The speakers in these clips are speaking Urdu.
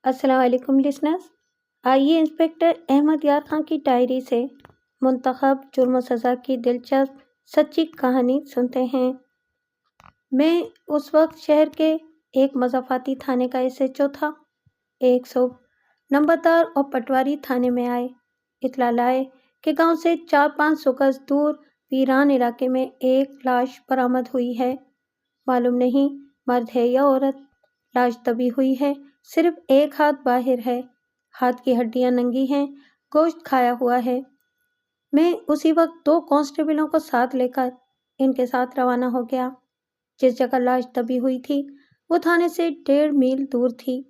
السلام علیکم لسنرز، آئیے انسپکٹر احمد یار خان کی ڈائری سے منتخب جرم و سزا کی دلچسپ سچی کہانی سنتے ہیں۔ میں اس وقت شہر کے ایک مضافاتی تھانے کا ایس ایچ او تھا۔ ایک صبح نمبردار اور پٹواری تھانے میں آئے، اطلاع لائے کہ گاؤں سے 400-500 گز دور ویران علاقے میں ایک لاش برآمد ہوئی ہے۔ معلوم نہیں مرد ہے یا عورت۔ لاش دبی ہوئی ہے، صرف ایک ہاتھ باہر ہے، ہاتھ کی ہڈیاں ننگی ہیں، گوشت کھایا ہوا ہے۔ میں اسی وقت 2 کانسٹیبلوں کو ساتھ لے کر ان کے ساتھ روانہ ہو گیا۔ جس جگہ لاش دبی ہوئی تھی وہ تھانے سے 1.5 میل دور تھی۔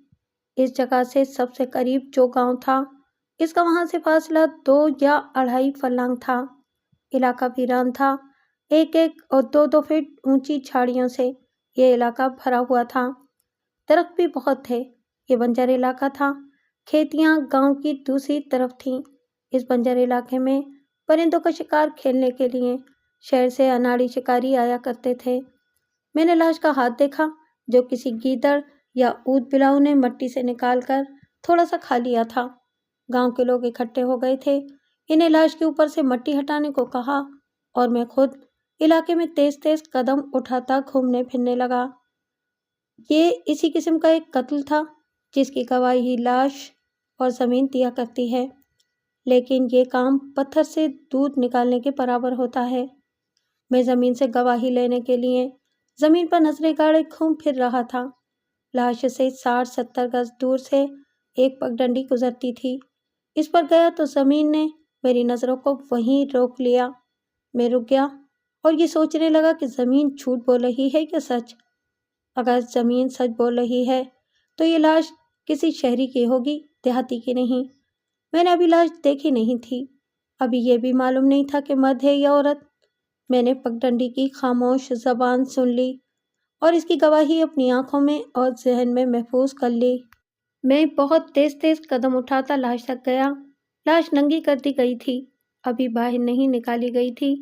اس جگہ سے سب سے قریب جو گاؤں تھا، اس کا وہاں سے فاصلہ 2 یا 2.5 فرلانگ تھا۔ علاقہ ویران تھا، 1-1 اور 2-2 فٹ اونچی جھاڑیوں سے یہ علاقہ بھرا ہوا تھا۔ درخت بھی بہت تھے۔ یہ بنجر علاقہ تھا۔ کھیتیاں گاؤں کی دوسری طرف تھیں۔ اس بنجر علاقے میں پرندوں کا شکار کھیلنے کے لیے شہر سے اناڑی شکاری آیا کرتے تھے۔ میں نے لاش کا ہاتھ دیکھا جو کسی گیدڑ یا اود بلاؤ نے مٹی سے نکال کر تھوڑا سا کھا لیا تھا۔ گاؤں کے لوگ اکٹھے ہو گئے تھے۔ انہیں لاش کے اوپر سے مٹی ہٹانے کو کہا اور میں خود علاقے میں تیز تیز قدم اٹھاتا گھومنے پھرنے لگا۔ یہ اسی قسم کا ایک قتل تھا جس کی گواہی لاش اور زمین دیا کرتی ہے، لیکن یہ کام پتھر سے دودھ نکالنے کے برابر ہوتا ہے۔ میں زمین سے گواہی لینے کے لیے زمین پر نظریں گاڑے گھوم پھر رہا تھا۔ لاش سے 60-70 گز دور سے ایک پگڈنڈی گزرتی تھی۔ اس پر گیا تو زمین نے میری نظروں کو وہیں روک لیا۔ میں رک گیا اور یہ سوچنے لگا کہ زمین جھوٹ بول رہی ہے یا سچ۔ اگر زمین سچ بول رہی ہے تو یہ لاش کسی شہری کی ہوگی، دیہاتی کی نہیں۔ میں نے ابھی لاش دیکھی نہیں تھی۔ ابھی یہ بھی معلوم نہیں تھا کہ مرد ہے یا عورت۔ میں نے پگڈنڈی کی خاموش زبان سن لی اور اس کی گواہی اپنی آنکھوں میں اور ذہن میں محفوظ کر لی۔ میں بہت تیز تیز قدم اٹھاتا لاش تک گیا۔ لاش ننگی کر دی گئی تھی، ابھی باہر نہیں نکالی گئی تھی۔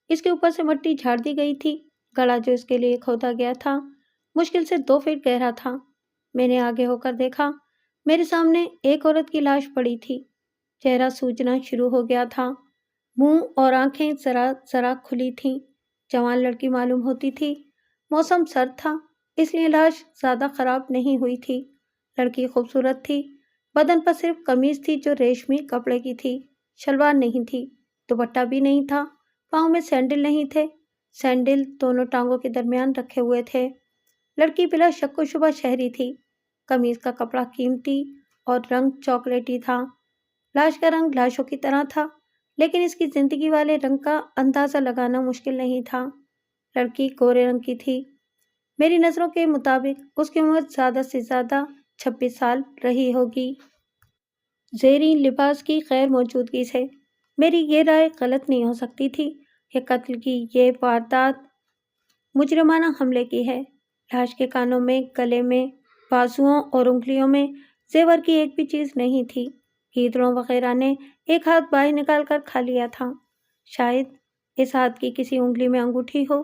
اس کے اوپر سے مٹی جھاڑ دی گئی تھی۔ گڑھا جو اس کے لیے کھودا گیا تھا مشکل سے 2 فٹ گہرا تھا۔ میں نے آگے ہو کر دیکھا، میرے سامنے ایک عورت کی لاش پڑی تھی۔ چہرہ سوجنا شروع ہو گیا تھا، منہ اور آنکھیں ذرا ذرا کھلی تھیں۔ جوان لڑکی معلوم ہوتی تھی۔ موسم سرد تھا، اس لیے لاش زیادہ خراب نہیں ہوئی تھی۔ لڑکی خوبصورت تھی۔ بدن پر صرف قمیض تھی جو ریشمی کپڑے کی تھی، شلوار نہیں تھی، دوپٹہ بھی نہیں تھا، پاؤں میں سینڈل نہیں تھے، سینڈل دونوں ٹانگوں کے درمیان رکھے ہوئے تھے۔ لڑکی بلا شک و شبہ شہری تھی۔ قمیض کا کپڑا قیمتی اور رنگ چاکلیٹی تھا۔ لاش کا رنگ لاشوں کی طرح تھا، لیکن اس کی زندگی والے رنگ کا اندازہ لگانا مشکل نہیں تھا۔ لڑکی گورے رنگ کی تھی۔ میری نظروں کے مطابق اس کی عمر زیادہ سے زیادہ 26 سال رہی ہوگی۔ زیریں لباس کی غیر موجودگی سے میری یہ رائے غلط نہیں ہو سکتی تھی کہ قتل کی یہ واردات مجرمانہ حملے کی ہے۔ لاش کے کانوں میں، گلے میں، بازوؤں اور انگلیوں میں زیور کی ایک بھی چیز نہیں تھی۔ گیدڑوں وغیرہ نے ایک ہاتھ باہر نکال کر کھا لیا تھا۔ شاید اس ہاتھ کی کسی انگلی میں انگوٹھی ہو۔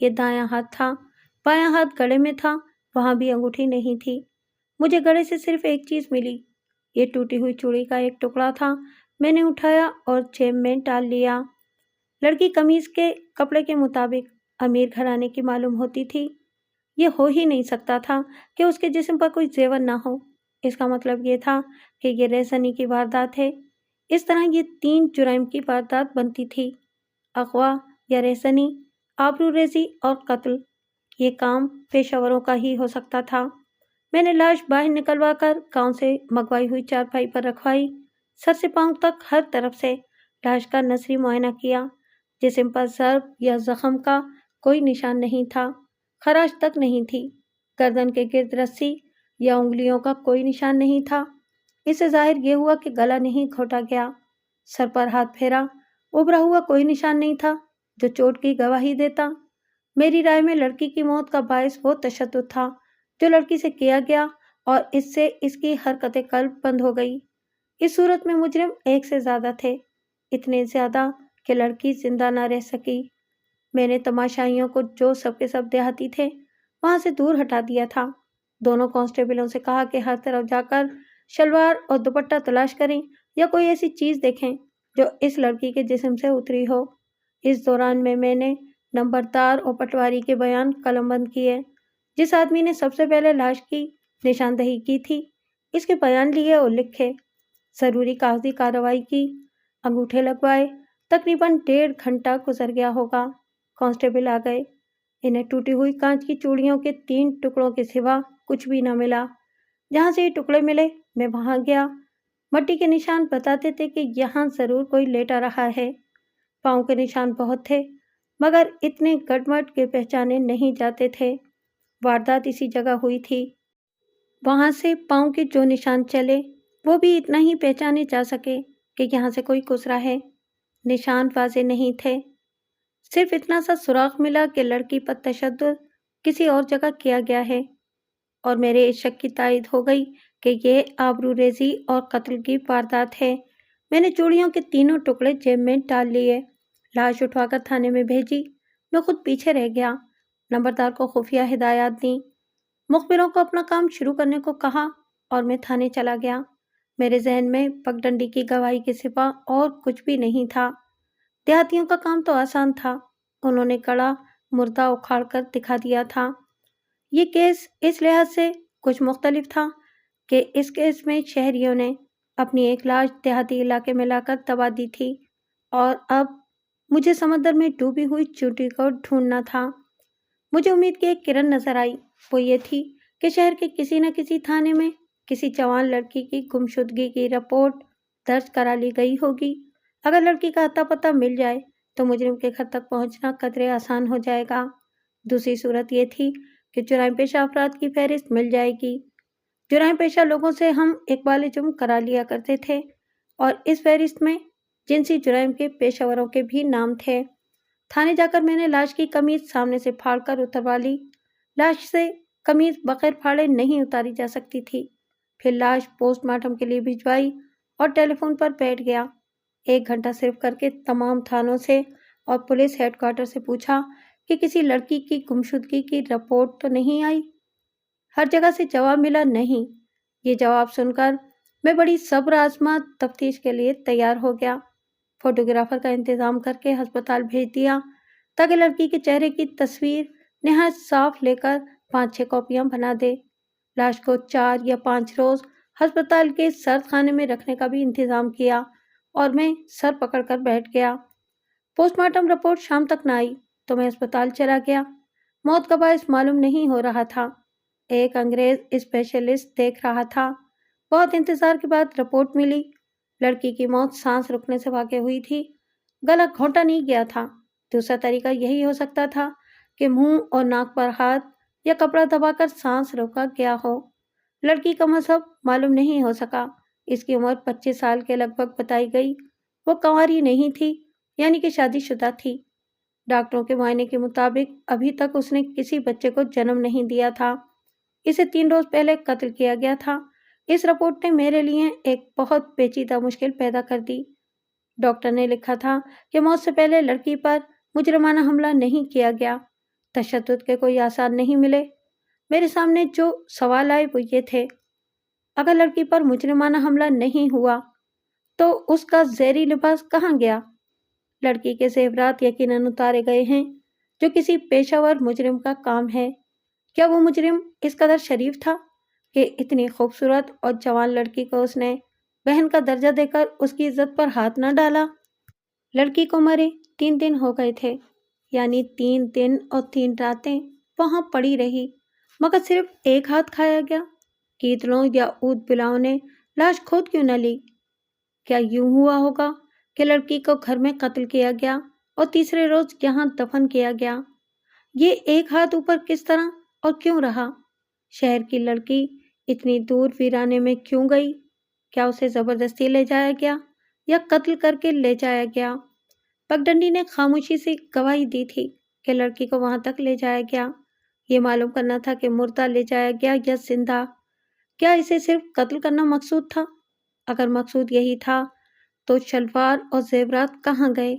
یہ دایاں ہاتھ تھا، بایاں ہاتھ گڑے میں تھا، وہاں بھی انگوٹھی نہیں تھی۔ مجھے گڑے سے صرف ایک چیز ملی، یہ ٹوٹی ہوئی چوڑی کا ایک ٹکڑا تھا۔ میں نے اٹھایا اور جیب میں ڈال لیا۔ لڑکی قمیض کے کپڑے کے مطابق امیر گھرانے کی معلوم ہوتی تھی۔ یہ ہو ہی نہیں سکتا تھا کہ اس کے جسم پر کوئی زیور نہ ہو۔ اس کا مطلب یہ تھا کہ یہ رہزنی کی واردات ہے۔ اس طرح یہ 3 جرائم کی واردات بنتی تھی: اغوا یا رہزنی، آبروریزی اور قتل۔ یہ کام پیشہ وروں کا ہی ہو سکتا تھا۔ میں نے لاش باہر نکلوا کر گاؤں سے منگوائی ہوئی چارپائی پر رکھوائی۔ سر سے پاؤں تک ہر طرف سے لاش کا نظری معائنہ کیا۔ جسم پر ضرب یا زخم کا کوئی نشان نہیں تھا، خراش تک نہیں تھی۔ گردن کے گرد رسی یا انگلیوں کا کوئی نشان نہیں تھا۔ اس سے ظاہر یہ ہوا کہ گلا نہیں گھونٹا گیا۔ سر پر ہاتھ پھیرا، ابھرا ہوا کوئی نشان نہیں تھا جو چوٹ کی گواہی دیتا۔ میری رائے میں لڑکی کی موت کا باعث وہ تشدد تھا جو لڑکی سے کیا گیا اور اس سے اس کی حرکت قلب بند ہو گئی۔ اس صورت میں مجرم ایک سے زیادہ تھے، اتنے زیادہ کہ لڑکی زندہ نہ رہ سکی۔ میں نے تماشائیوں کو، جو سب کے سب دیہاتی تھے، وہاں سے دور ہٹا دیا تھا۔ دونوں کانسٹیبلوں سے کہا کہ ہر طرف جا کر شلوار اور دوپٹہ تلاش کریں یا کوئی ایسی چیز دیکھیں جو اس لڑکی کے جسم سے اتری ہو۔ اس دوران میں نے نمبردار اور پٹواری کے بیان قلم بند کیے۔ جس آدمی نے سب سے پہلے لاش کی نشاندہی کی تھی، اس کے بیان لیے اور لکھے، ضروری کاغذی کارروائی کی، انگوٹھے لگوائے۔ تقریباً 1.5 گھنٹہ گزر گیا ہوگا۔ کانسٹیبل آ گئے۔ انہیں ٹوٹی ہوئی کانچ کی چوڑیوں کے 3 ٹکڑوں کے سوا کچھ بھی نہ ملا۔ جہاں سے یہ ٹکڑے ملے میں وہاں گیا۔ مٹی کے نشان بتاتے تھے کہ یہاں ضرور کوئی لیٹا رہا ہے۔ پاؤں کے نشان بہت تھے مگر اتنے گڑمٹ کے پہچانے نہیں جاتے تھے۔ واردات اسی جگہ ہوئی تھی۔ وہاں سے پاؤں کے جو نشان چلے وہ بھی اتنا ہی پہچانے جا سکے کہ یہاں سے کوئی گزرا ہے۔ نشان واضح نہیں تھے۔ صرف اتنا سا سراغ ملا کہ لڑکی پر تشدد کسی اور جگہ کیا گیا ہے، اور میرے اس شک کی تائید ہو گئی کہ یہ آبروریزی اور قتل کی واردات ہے۔ میں نے چوڑیوں کے 3 ٹکڑے جیب میں ڈال لیے، لاش اٹھوا کر تھانے میں بھیجی۔ میں خود پیچھے رہ گیا۔ نمبردار کو خفیہ ہدایات دیں، مخبروں کو اپنا کام شروع کرنے کو کہا اور میں تھانے چلا گیا۔ میرے ذہن میں پگڈنڈی کی گواہی کے سوا اور کچھ بھی نہیں تھا۔ دیہاتیوں کا کام تو آسان تھا، انہوں نے کڑا مردہ اکھاڑ کر دکھا دیا تھا۔ یہ کیس اس لحاظ سے کچھ مختلف تھا کہ اس کیس میں شہریوں نے اپنی ایک لاش دیہاتی علاقے میں لا کر دبا دی تھی، اور اب مجھے سمندر میں ڈوبی ہوئی چیونٹی کو ڈھونڈنا تھا۔ مجھے امید کی ایک کرن نظر آئی، وہ یہ تھی کہ شہر کے کسی نہ کسی تھانے میں کسی جوان لڑکی کی گمشدگی کی رپورٹ درج کرا لی گئی ہوگی۔ اگر لڑکی کا اتا پتہ مل جائے تو مجرم کے گھر تک پہنچنا قدرے آسان ہو جائے گا۔ دوسری صورت یہ تھی کہ جرائم پیشہ افراد کی فہرست مل جائے گی۔ جرائم پیشہ لوگوں سے ہم اقبال جرم کرا لیا کرتے تھے، اور اس فہرست میں جنسی جرائم کے پیشہ وروں کے بھی نام تھے۔ تھانے جا کر میں نے لاش کی قمیض سامنے سے پھاڑ کر اتروا لی۔ لاش سے قمیض بغیر پھاڑے نہیں اتاری جا سکتی تھی۔ پھر لاش پوسٹ مارٹم کے لیے بھجوائی اور ٹیلی فون پر بیٹھ گیا۔ 1 گھنٹہ صرف کر کے تمام تھانوں سے اور پولیس ہیڈ کوارٹر سے پوچھا کہ کسی لڑکی کی گمشدگی کی رپورٹ تو نہیں آئی۔ ہر جگہ سے جواب ملا، نہیں۔ یہ جواب سن کر میں بڑی صبر آزما تفتیش کے لیے تیار ہو گیا۔ فوٹوگرافر کا انتظام کر کے ہسپتال بھیج دیا تاکہ لڑکی کے چہرے کی تصویر نہایت صاف لے کر 5-6 کاپیاں بنا دے۔ لاش کو 4 یا 5 روز ہسپتال کے سرد خانے میں رکھنے کا بھی انتظام کیا، اور میں سر پکڑ کر بیٹھ گیا۔ پوسٹ مارٹم رپورٹ شام تک نہ آئی تو میں اسپتال چلا گیا۔ موت کا باعث معلوم نہیں ہو رہا تھا۔ ایک انگریز اسپیشلسٹ دیکھ رہا تھا۔ بہت انتظار کے بعد رپورٹ ملی۔ لڑکی کی موت سانس رکنے سے واقع ہوئی تھی، گلا گھونٹا نہیں گیا تھا۔ دوسرا طریقہ یہی ہو سکتا تھا کہ منہ اور ناک پر ہاتھ یا کپڑا دبا کر سانس روکا گیا ہو۔ لڑکی کا مذہب معلوم نہیں ہو سکا۔ اس کی عمر 25 سال کے لگ بھگ بتائی گئی۔ وہ کنواری نہیں تھی، یعنی کہ شادی شدہ تھی۔ ڈاکٹروں کے معائنے کے مطابق ابھی تک اس نے کسی بچے کو جنم نہیں دیا تھا۔ اسے 3 روز پہلے قتل کیا گیا تھا۔ اس رپورٹ نے میرے لیے ایک بہت پیچیدہ مشکل پیدا کر دی۔ ڈاکٹر نے لکھا تھا کہ موت سے پہلے لڑکی پر مجرمانہ حملہ نہیں کیا گیا، تشدد کے کوئی آثار نہیں ملے۔ میرے سامنے جو سوال آئے وہ یہ تھے، اگر لڑکی پر مجرمانہ حملہ نہیں ہوا تو اس کا زہری لباس کہاں گیا؟ لڑکی کے زیورات یقیناً اتارے گئے ہیں، جو کسی پیشہ ور مجرم کا کام ہے۔ کیا وہ مجرم اس قدر شریف تھا کہ اتنی خوبصورت اور جوان لڑکی کو اس نے بہن کا درجہ دے کر اس کی عزت پر ہاتھ نہ ڈالا؟ لڑکی کو مرے 3 دن ہو گئے تھے، یعنی 3 دن اور 3 راتیں وہاں پڑی رہی، مگر صرف ایک ہاتھ کھایا گیا۔ کیتڑوں یا اود بلاؤں نے لاش کھود کیوں نہ لی؟ کیا یوں ہوا ہوگا کہ لڑکی کو گھر میں قتل کیا گیا اور تیسرے روز یہاں دفن کیا گیا؟ یہ ایک ہاتھ اوپر کس طرح اور کیوں رہا؟ شہر کی لڑکی اتنی دور ویرانے میں کیوں گئی؟ کیا اسے زبردستی لے جایا گیا یا قتل کر کے لے جایا گیا؟ پگڈنڈی نے خاموشی سے گواہی دی تھی کہ لڑکی کو وہاں تک لے جایا گیا۔ یہ معلوم کرنا تھا کہ مردہ لے جایا گیا یا زندہ۔ کیا اسے صرف قتل کرنا مقصود تھا؟ اگر مقصود یہی تھا تو شلوار اور زیورات کہاں گئے؟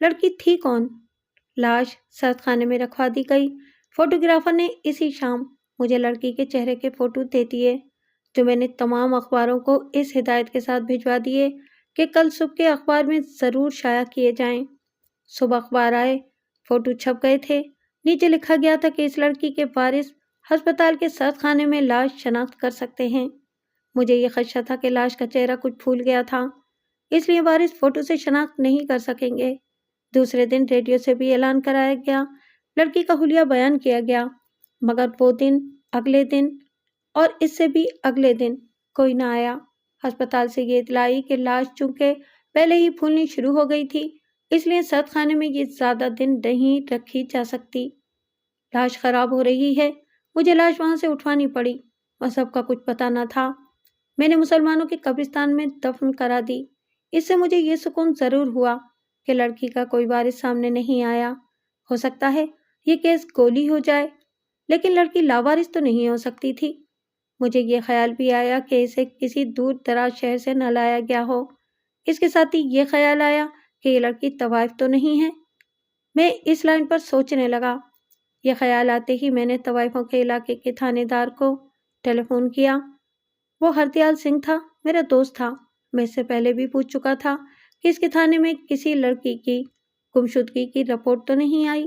لڑکی تھی کون؟ لاش سرد خانے میں رکھوا دی گئی۔ فوٹوگرافر نے اسی شام مجھے لڑکی کے چہرے کے فوٹو دے دیے۔ جو میں نے تمام اخباروں کو اس ہدایت کے ساتھ بھجوا دیے کہ کل صبح کے اخبار میں ضرور شائع کیے جائیں۔ صبح اخبار آئے، فوٹو چھپ گئے تھے۔ نیچے لکھا گیا تھا کہ اس لڑکی کے وارث ہسپتال کے سرد خانے میں لاش شناخت کر سکتے ہیں۔ مجھے یہ خدشہ تھا کہ لاش کا چہرہ کچھ پھول گیا تھا، اس لیے وارث فوٹو سے شناخت نہیں کر سکیں گے۔ دوسرے دن ریڈیو سے بھی اعلان کرایا گیا، لڑکی کا حلیہ بیان کیا گیا، مگر وہ دن، اگلے دن اور اس سے بھی اگلے دن کوئی نہ آیا۔ ہسپتال سے یہ اطلاع آئی کہ لاش چونکہ پہلے ہی پھولنی شروع ہو گئی تھی، اس لیے سرد خانے میں یہ زیادہ دن نہیں رکھی جا سکتی۔ لاش خراب ہو رہی ہے، مجھے لاش وہاں سے اٹھوانی پڑی۔ مذہب کا کچھ پتہ نہ تھا، میں نے مسلمانوں کے قبرستان میں دفن کرا دی۔ اس سے مجھے یہ سکون ضرور ہوا کہ لڑکی کا کوئی وارث سامنے نہیں آیا۔ ہو سکتا ہے یہ کیس گولی ہو جائے، لیکن لڑکی لاوارث تو نہیں ہو سکتی تھی۔ مجھے یہ خیال بھی آیا کہ اسے کسی دور دراز شہر سے نہ لایا گیا ہو۔ اس کے ساتھ ہی یہ خیال آیا کہ یہ لڑکی طوائف تو نہیں ہے۔ میں اس لائن پر سوچنے لگا۔ یہ خیال آتے ہی میں نے طوائفوں کے علاقے کے تھانے دار کو ٹیلی فون کیا۔ وہ ہردیال سنگھ تھا، میرا دوست تھا۔ میں اس سے پہلے بھی پوچھ چکا تھا کہ اس کے تھانے میں کسی لڑکی کی گمشدگی کی رپورٹ تو نہیں آئی۔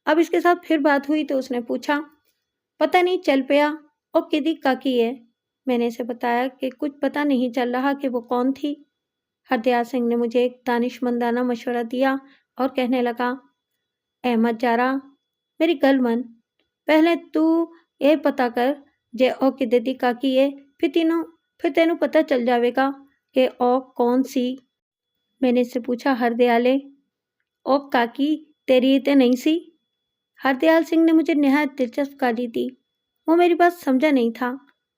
اب اس کے ساتھ پھر بات ہوئی تو اس نے پوچھا، پتہ نہیں چل پیا اور کدی کاکی ہے۔ میں نے اسے بتایا کہ کچھ پتہ نہیں چل رہا کہ وہ کون تھی۔ ہردیال سنگھ نے مجھے ایک دانشمندانہ مشورہ دیا اور کہنے لگا، احمد جارا، میری گل من، پہلے تو یہ پتا کر جے او کدی کاکی ہے، پھر تینوں پتہ چل جاوے گا کہ او کون سی۔ میں نے اس سے پوچھا، ہردیالے، او کاکی تیری تے نہیں سی؟ ہردیال سنگھ نے مجھے نہایت دلچسپ گالی دی۔ وہ میری بات سمجھا نہیں تھا۔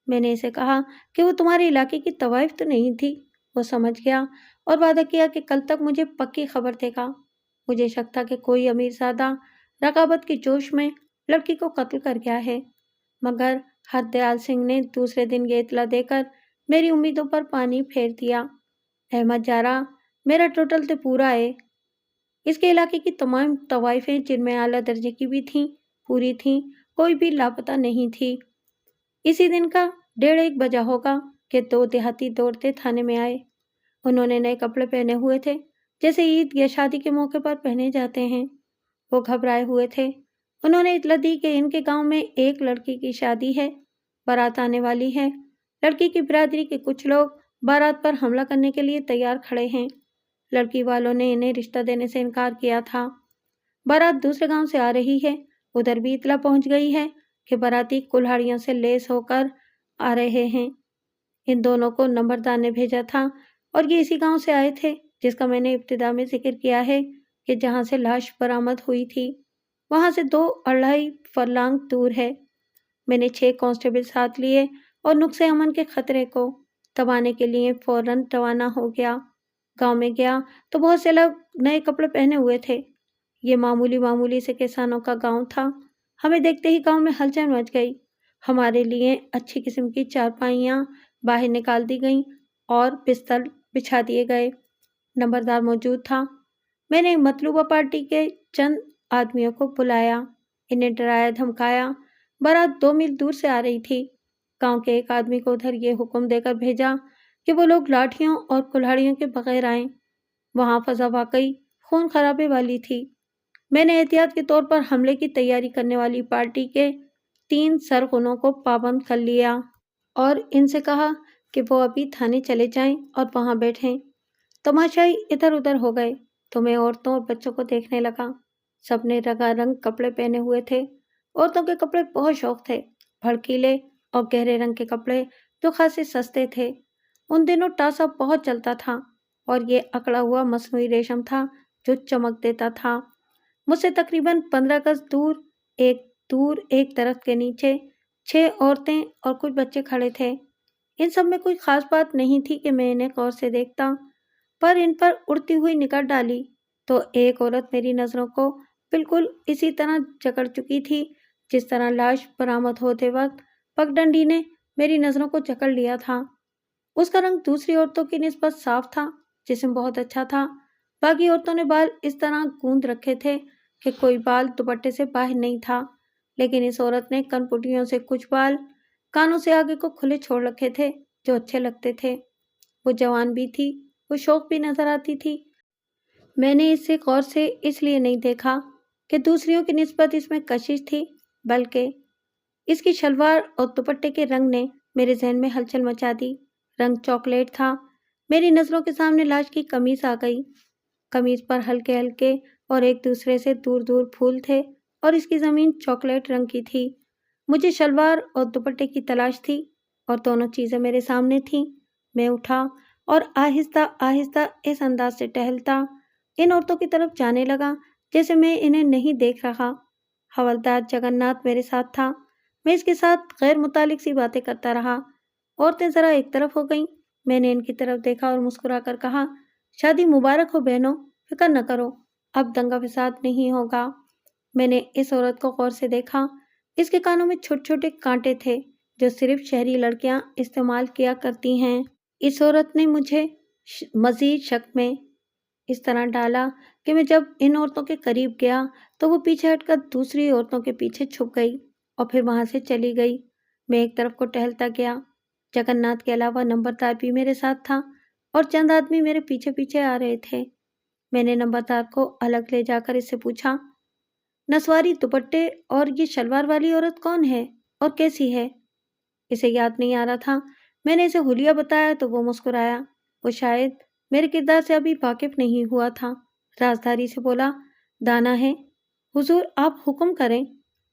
میں نے اسے کہا کہ وہ تمہارے علاقے کی طوائف تو نہیں تھی۔ وہ سمجھ گیا اور وعدہ کیا کہ کل تک مجھے پکی خبر دے گا۔ مجھے شک تھا کہ کوئی امیر زادہ رقابت کے جوش میں لڑکی کو قتل کر گیا ہے، مگر ہردیال سنگھ نے دوسرے دن یہ اطلاع دے کر میری امیدوں پر پانی پھیر دیا۔ احمد جارا، میرا ٹوٹل تے پورا ہے۔ اس کے علاقے کی تمام طوائفیں جن میں اعلیٰ درجے کی بھی تھیں، پوری تھیں، کوئی بھی لاپتہ نہیں تھی۔ اسی دن کا 1:30 بجا ہوگا کہ 2 دیہاتی دوڑتے تھانے میں آئے۔ انہوں نے نئے کپڑے پہنے ہوئے تھے، جیسے عید یا شادی کے موقع پر پہنے جاتے ہیں۔ وہ گھبرائے ہوئے تھے۔ انہوں نے اطلاع دی کہ ان کے گاؤں میں ایک لڑکی کی شادی ہے، بارات آنے والی ہے۔ لڑکی کی برادری کے کچھ لوگ بارات پر حملہ کرنے کے لیے تیار کھڑے ہیں۔ لڑکی والوں نے انہیں رشتہ دینے سے انکار کیا تھا۔ بارات دوسرے گاؤں سے آ رہی ہے، ادھر بھی اطلاع پہنچ گئی ہے کہ باراتی کلہاڑیوں سے لیس ہو کر آ رہے ہیں۔ ان دونوں کو نمبردار نے بھیجا تھا اور یہ اسی گاؤں سے آئے تھے جس کا میں نے ابتدا میں ذکر کیا ہے کہ جہاں سے لاش برآمد ہوئی تھی، وہاں سے 2-2.5 فرلانگ دور ہے۔ میں نے 6 کانسٹیبل ساتھ لیے اور نقص امن کے خطرے کو دبانے کے لیے فوراً روانہ ہو گیا۔ گاؤں میں گیا تو بہت سے لوگ نئے کپڑے پہنے ہوئے تھے۔ یہ معمولی سے کسانوں کا گاؤں تھا۔ ہمیں دیکھتے ہی گاؤں میں ہلچل مچ گئی۔ ہمارے لیے اچھی قسم کی چارپائیاں باہر نکال دی گئیں اور بستر بچھا دیے گئے۔ نمبردار موجود تھا۔ میں نے مطلوبہ پارٹی کے چند آدمیوں کو بلایا، انہیں ڈرایا دھمکایا۔ بارات 2 میل دور سے آ رہی تھی۔ گاؤں کے ایک آدمی کو ادھر یہ حکم دے کر بھیجا کہ وہ لوگ لاٹھیوں اور کلہاڑیوں کے بغیر آئیں۔ وہاں فضا واقعی خون خرابے والی تھی۔ میں نے احتیاط کے طور پر حملے کی تیاری کرنے والی پارٹی کے 3 سرغنوں کو پابند کر لیا اور ان سے کہا کہ وہ ابھی تھانے چلے جائیں اور وہاں بیٹھیں۔ تماشائی ادھر ادھر ہو گئے تو میں عورتوں اور بچوں کو دیکھنے لگا۔ سب نے رنگا رنگ کپڑے پہنے ہوئے تھے۔ عورتوں کے کپڑے بہت شوق تھے، بھڑکیلے اور گہرے رنگ کے کپڑے جو خاصے سستے تھے۔ ان دنوں ٹاسا بہت چلتا تھا اور یہ اکڑا ہوا مصنوعی ریشم تھا جو چمک دیتا تھا۔ مجھ سے تقریباً 15 گز دور ایک درخت کے نیچے 6 عورتیں اور کچھ بچے کھڑے تھے۔ ان سب میں کوئی خاص بات نہیں تھی کہ میں انہیں غور سے دیکھتا، پر ان پر اڑتی ہوئی نگاہ ڈالی تو ایک عورت میری نظروں کو بالکل اسی طرح جکڑ چکی تھی جس طرح لاش برآمد ہوتے وقت پگڈنڈی نے میری نظروں کو جکڑ لیا تھا۔ اس کا رنگ دوسری عورتوں کی نسبت صاف تھا، جسم بہت اچھا تھا۔ باقی عورتوں نے بال اس طرح گوندھ رکھے تھے کہ کوئی بال دوپٹے سے باہر نہیں تھا، لیکن اس عورت نے کن پٹیوں سے کچھ بال کانوں سے آگے کو کھلے چھوڑ رکھے تھے جو اچھے لگتے تھے۔ وہ جوان بھی تھی، وہ شوق بھی نظر آتی تھی۔ میں نے اسے غور سے اس لیے نہیں دیکھا کہ دوسریوں کی نسبت اس میں کشش تھی، بلکہ اس کی شلوار اور دوپٹے کے رنگ نے میرے ذہن میں ہلچل مچا دی۔ رنگ چاکلیٹ تھا۔ میری نظروں کے سامنے لاش کی قمیص آ گئی۔ قمیص پر ہلکے ہلکے اور ایک دوسرے سے دور دور پھول تھے اور اس کی زمین چاکلیٹ رنگ کی تھی۔ مجھے شلوار اور دوپٹے کی تلاش تھی اور دونوں چیزیں میرے سامنے تھیں۔ میں اٹھا اور آہستہ آہستہ اس انداز سے ٹہلتا ان عورتوں کی طرف جانے لگا جیسے میں انہیں نہیں دیکھ رہا۔ حوالدار جگن ناتھ میرے ساتھ تھا۔ میں اس کے ساتھ غیر متعلق سی باتیں کرتا رہا۔ عورتیں ذرا ایک طرف ہو گئیں۔ میں نے ان کی طرف دیکھا اور مسکرا کر کہا، شادی مبارک ہو بہنوں، فکر نہ کرو، اب دنگا فساد نہیں ہوگا۔ میں نے اس عورت کو غور سے دیکھا۔ اس کے کانوں میں چھوٹے چھوٹے کانٹے تھے جو صرف شہری لڑکیاں استعمال کیا کرتی ہیں۔ اس عورت نے مجھے مزید شک میں اس طرح ڈالا کہ میں جب ان عورتوں کے قریب گیا تو وہ پیچھے ہٹ کر دوسری عورتوں کے پیچھے چھپ گئی اور پھر وہاں سے چلی گئی۔ میں ایک طرف کو ٹہلتا گیا۔ جگن ناتھ کے علاوہ نمبردار بھی میرے ساتھ تھا اور چند آدمی میرے پیچھے پیچھے آ رہے تھے۔ میں نے نمبردار کو الگ لے جا کر اس سے پوچھا، نسواری دوپٹے اور یہ شلوار والی عورت کون ہے اور کیسی ہے؟ اسے یاد نہیں آ رہا تھا۔ میں نے اسے حلیہ بتایا تو وہ مسکرایا۔ وہ شاید میرے کردار سے ابھی واقف نہیں ہوا تھا۔ رازداری سے بولا، دانا ہے، حضور آپ حکم کریں۔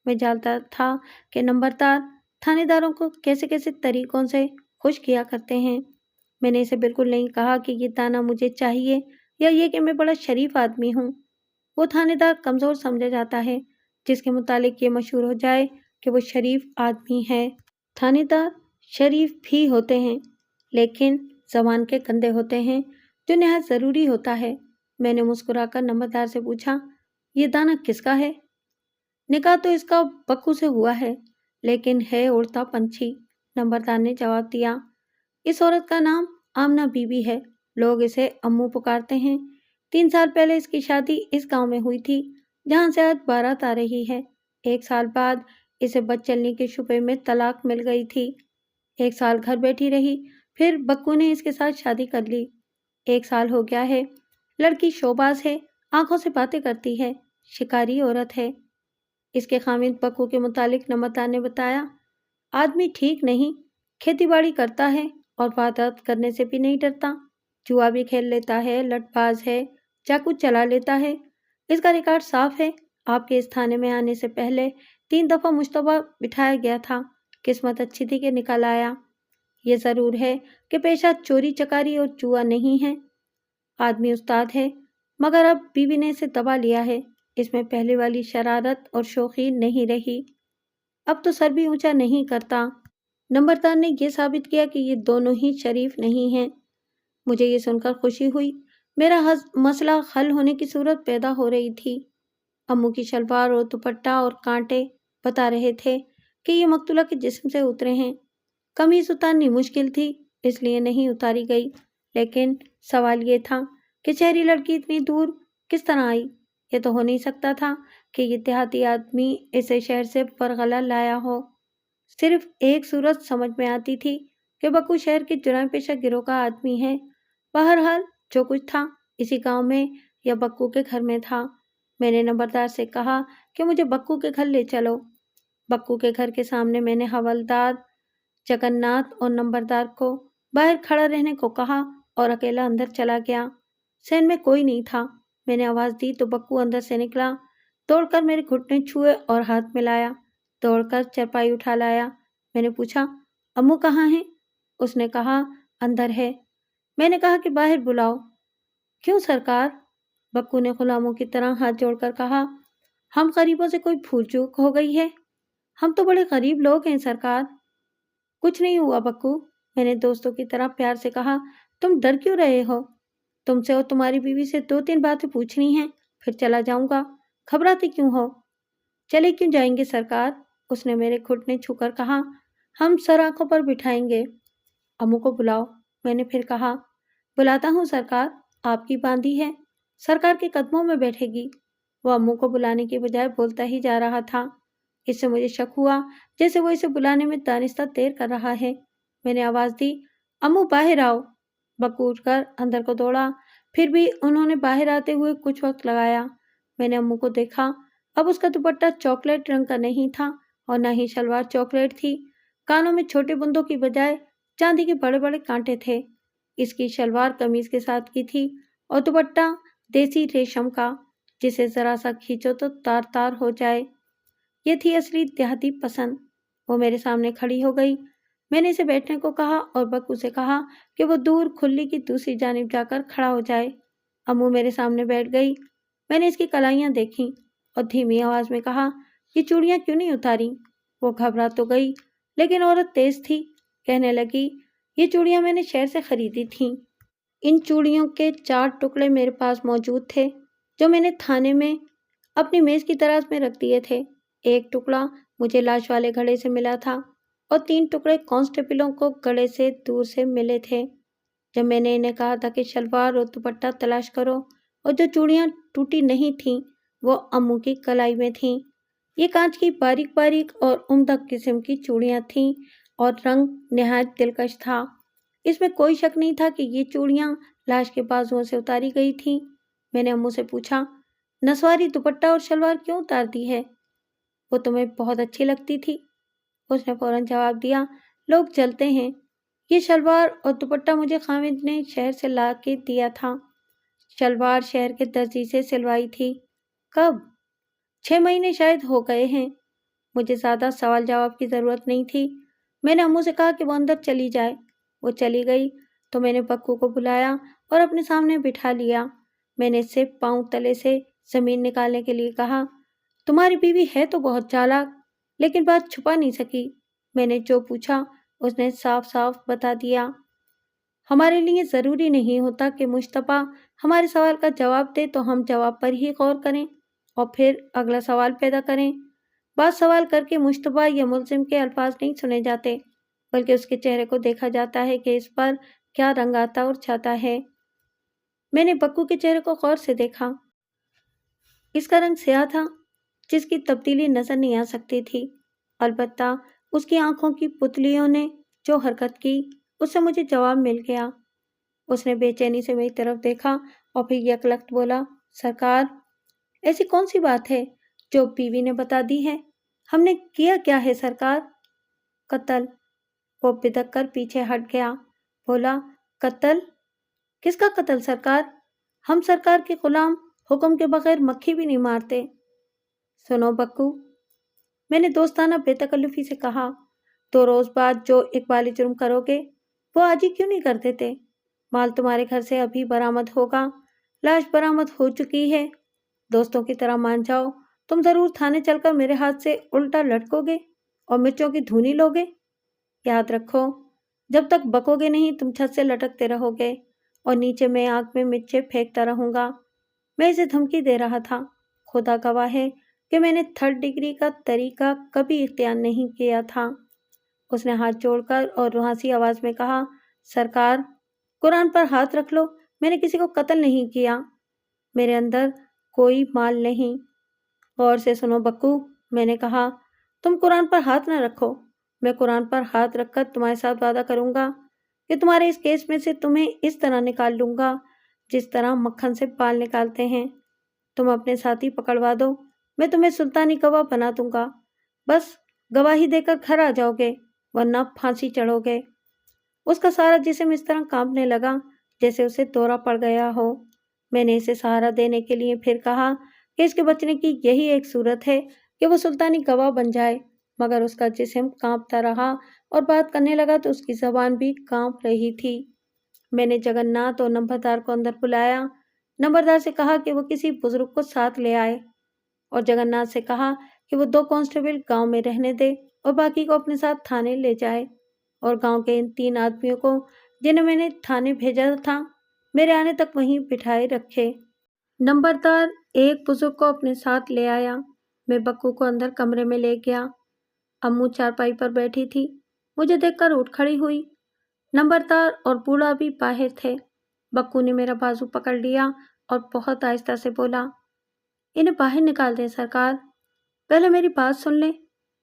میں جانتا تھا کہ نمبردار تھانے داروں کو کیسے کیسے طریقوں سے خوش کیا کرتے ہیں۔ میں نے اسے بالکل نہیں کہا کہ یہ دانا مجھے چاہیے یا یہ کہ میں بڑا شریف آدمی ہوں۔ وہ تھانے دار کمزور سمجھا جاتا ہے جس کے متعلق یہ مشہور ہو جائے کہ وہ شریف آدمی ہے۔ تھانے دار شریف بھی ہوتے ہیں لیکن زبان کے گندے ہوتے ہیں جو نہایت ضروری ہوتا ہے۔ میں نے مسکرا کر نمبردار سے پوچھا، یہ دانا کس کا ہے؟ نکاح تو اس کا بکو سے ہوا ہے لیکن ہے اڑتا پنچھی، نمبردار نے جواب دیا۔ اس عورت کا نام آمنہ بی بی ہے، لوگ اسے امو پکارتے ہیں۔ 3 سال پہلے اس کی شادی اس گاؤں میں ہوئی تھی جہاں سے آج بارات آ رہی ہے۔ 1 سال بعد اسے بد چلنی کے شبے میں طلاق مل گئی تھی۔ 1 سال گھر بیٹھی رہی، پھر بکو نے اس کے ساتھ شادی کر لی۔ 1 سال ہو گیا ہے۔ لڑکی شوباز ہے، آنکھوں سے باتیں کرتی ہے، شکاری عورت ہے۔ اس کے خاوند بکو کے متعلق نمبردار نے بتایا، آدمی ٹھیک نہیں، کھیتی باڑی کرتا ہے اور واردات کرنے سے بھی نہیں ڈرتا، جوا بھی کھیل لیتا ہے، لٹ باز ہے، چاقو چلا لیتا ہے۔ اس کا ریکارڈ صاف ہے۔ آپ کے اس تھانے میں آنے سے پہلے 3 دفعہ مشتبہ بٹھایا گیا تھا۔ قسمت اچھی تھی کہ نکل آیا۔ یہ ضرور ہے کہ پیشہ چوری چکاری اور جوا نہیں ہے۔ آدمی استاد ہے مگر اب بیوی نے اسے دبا لیا ہے۔ اس میں پہلے والی شرارت اور شوخی نہیں رہی۔ اب تو سر بھی اونچا نہیں کرتا۔ نمبردار نے یہ ثابت کیا کہ یہ دونوں ہی شریف نہیں ہیں۔ مجھے یہ سن کر خوشی ہوئی۔ میرا مسئلہ حل ہونے کی صورت پیدا ہو رہی تھی۔ امو کی شلوار اور دوپٹہ اور کانٹے بتا رہے تھے کہ یہ مقتولہ کے جسم سے اترے ہیں۔ قمیص اتارنی مشکل تھی اس لیے نہیں اتاری گئی، لیکن سوال یہ تھا کہ شہری لڑکی اتنی دور کس طرح آئی؟ یہ تو ہو نہیں سکتا تھا کہ یہ دیہاتی آدمی اسے شہر سے پرغلہ لایا ہو۔ صرف ایک صورت سمجھ میں آتی تھی کہ بکو شہر کے جرائم پیشہ گروہ کا آدمی ہے۔ بہرحال جو کچھ تھا اسی گاؤں میں یا بکو کے گھر میں تھا۔ میں نے نمبردار سے کہا کہ مجھے بکو کے گھر لے چلو۔ بکو کے گھر کے سامنے میں نے حوالدار جگن ناتھ اور نمبردار کو باہر کھڑا رہنے کو کہا اور اکیلا اندر چلا گیا۔ سین میں کوئی نہیں تھا۔ میں نے آواز دی تو بکو اندر سے نکلا، دوڑ کر میرے گھٹنے چھوئے اور ہاتھ ملایا، دوڑ کر چرپائی اٹھا لایا۔ میں نے پوچھا، امو کہاں ہیں؟ اس نے کہا، اندر ہے۔ میں نے کہا کہ باہر بلاؤ۔ کیوں سرکار؟ بکو نے غلاموں کی طرح ہاتھ جوڑ کر کہا، ہم غریبوں سے کوئی بھول چوک ہو گئی ہے؟ ہم تو بڑے غریب لوگ ہیں سرکار۔ کچھ نہیں ہوا بکو، میں نے دوستوں کی طرح پیار سے کہا، تم ڈر کیوں رہے ہو؟ تم سے اور تمہاری بیوی سے 2-3 باتیں پوچھنی ہیں، پھر چلا جاؤں گا، گھبراتے کیوں ہو؟ چلے کیوں جائیں گے سرکار؟ اس نے میرے گھٹنے چھو کر کہا، ہم سر آنکھوں پر بٹھائیں گے۔ امو کو بلاؤ، میں نے پھر کہا۔ بلاتا ہوں سرکار، آپ کی باندھی ہے، سرکار کے قدموں میں بیٹھے گی۔ وہ امو کو بلانے کی بجائے بولتا ہی جا رہا تھا۔ اس سے مجھے شک ہوا جیسے وہ اسے بلانے میں دانستہ دیر کر رہا ہے۔ میں نے آواز دی، امو باہر آؤ۔ بکو اٹھ کر اندر کو دوڑا، پھر بھی انہوں نے باہر آتے ہوئے کچھ وقت لگایا۔ میں نے امو کو دیکھا، اب اس کا دوپٹہ چاکلیٹ رنگ کا نہیں تھا اور نہ ہی شلوار چاکلیٹ تھی۔ کانوں میں چھوٹے بندوں کی بجائے چاندی کے بڑے بڑے کانٹے تھے۔ اس کی شلوار قمیض کے ساتھ کی تھی اور دوپٹہ دیسی ریشم کا، جسے ذرا سا کھینچو تو تار تار ہو جائے۔ یہ تھی اصلی دیہاتی پسند۔ وہ میرے سامنے کھڑی ہو گئی۔ میں نے اسے بیٹھنے کو کہا اور بکو سے کہا کہ وہ دور کھلی کی دوسری جانب جا کر کھڑا ہو جائے۔ امو میرے سامنے بیٹھ گئی۔ میں نے اس کی کلائیاں دیکھیں اور دھیمی آواز میں کہا، یہ چوڑیاں کیوں نہیں اتاری؟ وہ گھبرا تو گئی لیکن عورت تیز تھی۔ کہنے لگی، یہ چوڑیاں میں نے شہر سے خریدی تھیں۔ ان چوڑیوں کے 4 ٹکڑے میرے پاس موجود تھے جو میں نے تھانے میں اپنی میز کی دراز میں رکھ دیے تھے۔ ایک ٹکڑا مجھے لاش والے گھڑے سے ملا تھا اور 3 ٹکڑے کانسٹیبلوں کو گڑھے سے دور سے ملے تھے۔ جب میں نے انہیں کہا تھا کہ شلوار اور دوپٹہ تلاش کرو اور جو چوڑیاں ٹوٹی نہیں تھیں وہ امو کی کلائی میں تھیں۔ یہ کانچ کی باریک باریک اور عمدہ قسم کی چوڑیاں تھیں اور رنگ نہایت دلکش تھا۔ اس میں کوئی شک نہیں تھا کہ یہ چوڑیاں لاش کے بازوؤں سے اتاری گئی تھیں۔ میں نے امو سے پوچھا، نسواری دوپٹہ اور شلوار کیوں اتار دی ہے؟ وہ تمہیں بہت اچھی لگتی تھی۔ اس نے فوراً جواب دیا، لوگ جلتے ہیں۔ یہ شلوار اور دوپٹہ مجھے خامد نے شہر سے لا کے دیا تھا۔ شلوار شہر کے درزی سے سلوائی تھی۔ کب؟ 6 مہینے شاید ہو گئے ہیں۔ مجھے زیادہ سوال جواب کی ضرورت نہیں تھی۔ میں نے امو سے کہا کہ وہ اندر چلی جائے۔ وہ چلی گئی تو میں نے بکو کو بلایا اور اپنے سامنے بٹھا لیا۔ میں نے اس سے پاؤں تلے سے زمین نکالنے کے لیے کہا، تمہاری بیوی ہے تو بہت چالاک، لیکن بات چھپا نہیں سکی۔ میں نے جو پوچھا اس نے صاف صاف بتا دیا۔ ہمارے لیے ضروری نہیں ہوتا کہ مشتبہ ہمارے سوال کا جواب دے تو ہم جواب پر ہی غور کریں اور پھر اگلا سوال پیدا کریں۔ بات سوال کر کے مشتبہ یا ملزم کے الفاظ نہیں سنے جاتے، بلکہ اس کے چہرے کو دیکھا جاتا ہے کہ اس پر کیا رنگ آتا اور چھاتا ہے۔ میں نے بکو کے چہرے کو غور سے دیکھا۔ اس کا رنگ سیاہ تھا، جس کی تبدیلی نظر نہیں آ سکتی تھی۔ البتہ اس کی آنکھوں کی پتلیوں نے جو حرکت کی اس سے مجھے جواب مل گیا۔ اس نے بے چینی سے میری طرف دیکھا اور پھر یکلخت بولا، سرکار، ایسی کون سی بات ہے جو بیوی نے بتا دی ہے؟ ہم نے کیا کیا ہے سرکار؟ قتل۔ وہ بدک کر پیچھے ہٹ گیا۔ بولا، قتل؟ کس کا قتل سرکار؟ ہم سرکار کے غلام حکم کے بغیر مکھی بھی نہیں مارتے۔ سنو بکو، میں نے دوستانہ بے تکلفی سے کہا، 2 روز بعد جو اقبالی جرم کرو گے وہ آج ہی کیوں نہیں کر دیتے؟ مال تمہارے گھر سے ابھی برآمد ہوگا، لاش برآمد ہو چکی ہے۔ دوستوں کی طرح مان جاؤ، تم ضرور تھانے چل کر میرے ہاتھ سے الٹا لٹکو گے اور مرچوں کی دھونی لوگے۔ یاد رکھو، جب تک بکو گے نہیں تم چھت سے لٹکتے رہو گے اور نیچے میں آگ میں مرچیں پھینکتا رہوں گا۔ میں اسے دھمکی دے رہا تھا۔ خدا گواہ ہے کہ میں نے 3rd ڈگری کا طریقہ کبھی اختیار نہیں کیا تھا۔ اس نے ہاتھ جوڑ کر اور روحانسی آواز میں کہا، سرکار، قرآن پر ہاتھ رکھ لو، میں نے کسی کو قتل نہیں کیا۔ میرے اندر کوئی مال نہیں۔ غور سے سنو بکو، میں نے کہا، تم قرآن پر ہاتھ نہ رکھو۔ میں قرآن پر ہاتھ رکھ کر تمہارے ساتھ وعدہ کروں گا کہ تمہارے اس کیس میں سے تمہیں اس طرح نکال لوں گا جس طرح مکھن سے بال نکالتے ہیں۔ تم اپنے ساتھی پکڑوا دو، میں تمہیں سلطانی گواہ بنا دوں گا۔ بس گواہی دے کر گھر آ جاؤ گے، ورنہ پھانسی چڑھو گے۔ اس کا سارا جسم اس طرح کانپنے لگا جیسے اسے دورہ پڑ گیا ہو۔ میں نے اسے سہارا دینے کے لیے پھر کہا کہ اس کے بچنے کی یہی ایک صورت ہے کہ وہ سلطانی گواہ بن جائے، مگر اس کا جسم کانپتا رہا اور بات کرنے لگا تو اس کی زبان بھی کانپ رہی تھی۔ میں نے جگن ناتھ اور نمبردار کو اندر بلایا۔ نمبردار سے کہا کہ وہ کسی بزرگ کو ساتھ لے آئے اور جگن ناتھ سے کہا کہ وہ 2 کانسٹیبل گاؤں میں رہنے دے اور باقی کو اپنے ساتھ تھانے لے جائے، اور گاؤں کے ان 3 آدمیوں کو جنہیں میں نے تھانے بھیجا تھا میرے آنے تک وہیں بٹھائے رکھے۔ نمبردار ایک بزرگ کو اپنے ساتھ لے آیا۔ میں بکو کو اندر کمرے میں لے گیا۔ امو چارپائی پر بیٹھی تھی، مجھے دیکھ کر اٹھ کھڑی ہوئی۔ نمبردار اور بوڑھا بھی باہر تھے۔ بکو نے میرا بازو پکڑ لیا اور بہت آہستہ سے بولا، انہیں باہر نکال دیں سرکار، پہلے میری بات سن لیں۔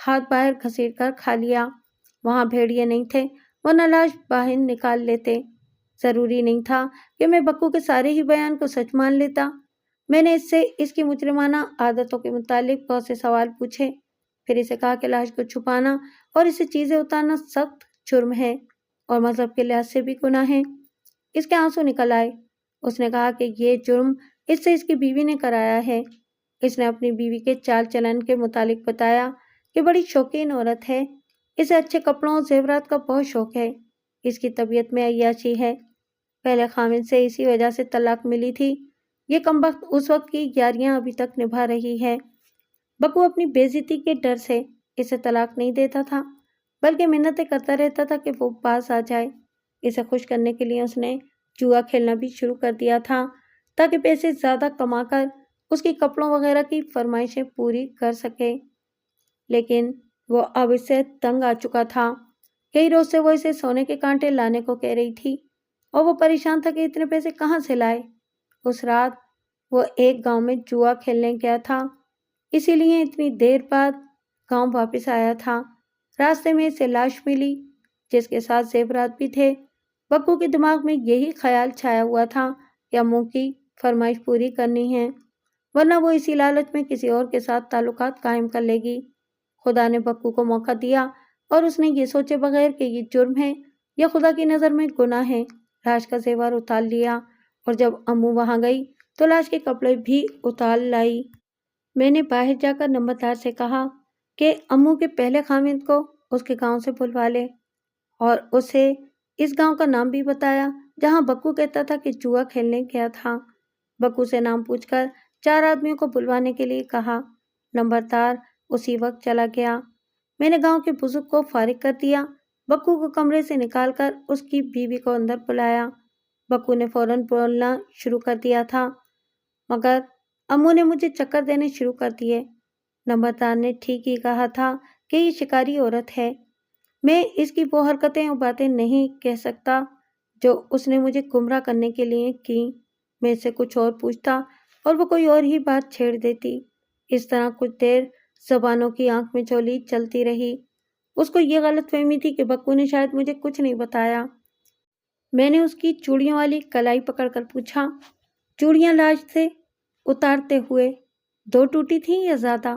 ہاتھ باہر گھسیٹ کر کھا لیا۔ وہاں بھیڑیے نہیں تھے ورنہ لاش باہر نکال لیتے۔ ضروری نہیں تھا کہ میں بکو کے سارے ہی بیان کو سچ مان لیتا۔ میں نے اس سے اس کی مجرمانہ عادتوں کے متعلق بہت سے سوال پوچھے، پھر اسے کہا کہ لاش کو چھپانا اور اسے چیزیں اتارنا سخت جرم ہے اور مذہب کے لحاظ سے بھی گناہ ہے۔ اس کے آنسو نکل آئے۔ اس نے کہا کہ یہ جرم اس سے اس کی بیوی نے کرایا ہے۔ اس نے اپنی بیوی کے چال چلن کے متعلق بتایا کہ بڑی شوقین عورت ہے، اسے اچھے کپڑوں اور زیورات کا بہت شوق ہے، اس کی طبیعت میں عیاشی ہے، پہلے خامد سے اسی وجہ سے طلاق ملی تھی، یہ کمبخت اس وقت کی یاریاں ابھی تک نبھا رہی ہے۔ بکو اپنی بے عزتی کے ڈر سے اسے طلاق نہیں دیتا تھا، بلکہ منتیں کرتا رہتا تھا کہ وہ باز آ جائے۔ اسے خوش کرنے کے لیے اس نے جوا کھیلنا بھی شروع کر دیا تھا تاکہ پیسے زیادہ کما کر اس کی کپڑوں وغیرہ کی فرمائشیں پوری کر سکے، لیکن وہ اب اس سے تنگ آ چکا تھا۔ کئی روز سے وہ اسے سونے کے کانٹے لانے کو کہہ رہی تھی اور وہ پریشان تھا کہ اتنے پیسے کہاں سے لائے۔ اس رات وہ ایک گاؤں میں جوا کھیلنے گیا تھا، اسی لیے اتنی دیر بعد گاؤں واپس آیا تھا۔ راستے میں اسے لاش ملی جس کے ساتھ زیورات بھی تھے۔ بکو کے دماغ میں یہی خیال چھایا ہوا تھا کہ امو کی فرمائش پوری کرنی ہے، ورنہ وہ اسی لالچ میں کسی اور کے ساتھ تعلقات قائم کر لے گی۔ خدا نے بکو کو موقع دیا اور اس نے یہ سوچے بغیر کہ یہ جرم ہے یا خدا کی نظر میں گناہ ہے، لاش کا زیور اتار لیا، اور جب امو وہاں گئی تو لاش کے کپڑے بھی اتار لائی۔ میں نے باہر جا کر نمبردار سے کہا کہ امو کے پہلے خامد کو اس کے گاؤں سے بلوا لے، اور اسے اس گاؤں کا نام بھی بتایا جہاں بکو کہتا تھا کہ جوا کھیلنے گیا تھا۔ بکو سے نام پوچھ کر 4 آدمیوں کو بلوانے کے لیے کہا۔ نمبردار اسی وقت چلا گیا۔ میں نے گاؤں کے بزرگ کو فارغ کر دیا، بکو کو کمرے سے نکال کر اس کی بیوی کو اندر بلایا۔ بکو نے فوراً بولنا شروع کر دیا تھا، مگر امو نے مجھے چکر دینے شروع کر دیے۔ نمبردار نے ٹھیک ہی کہا تھا کہ یہ شکاری عورت ہے، میں اس کی وہ حرکتیں اور باتیں نہیں کہہ سکتا جو اس نے مجھے گمراہ کرنے کے لیے کی۔ میں اس سے کچھ اور پوچھتا اور وہ کوئی اور ہی بات چھیڑ دیتی۔ اس طرح کچھ دیر زبانوں کی آنکھ میں چولی چلتی رہی۔ اس کو یہ غلط فہمی تھی کہ بکو نے شاید مجھے کچھ نہیں بتایا۔ میں نے اس کی چوڑیوں والی کلائی پکڑ کر پوچھا، چوڑیاں لاش سے اتارتے ہوئے 2 ٹوٹی تھیں یا زیادہ؟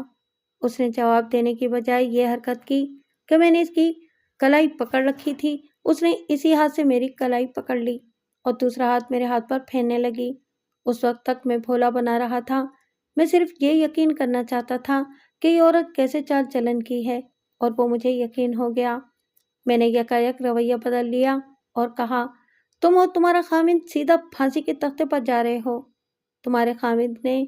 اس نے جواب دینے کی بجائے یہ حرکت کی کہ میں نے اس کی کلائی پکڑ رکھی تھی۔ اس نے اسی ہاتھ سے میری کلائی پکڑ لی اور دوسرا ہاتھ میرے ہاتھ پر پھیرنے لگی۔ اس وقت تک میں بھولا بنا رہا تھا، میں صرف یہ یقین کرنا چاہتا تھا کہ یہ عورت کیسے چال چلن کی ہے، اور وہ مجھے یقین ہو گیا۔ میں نے یکایک رویہ بدل لیا اور کہا، تم اور تمہارا خامد سیدھا پھانسی کے تختے پر جا رہے ہو۔ تمہارے خامد نے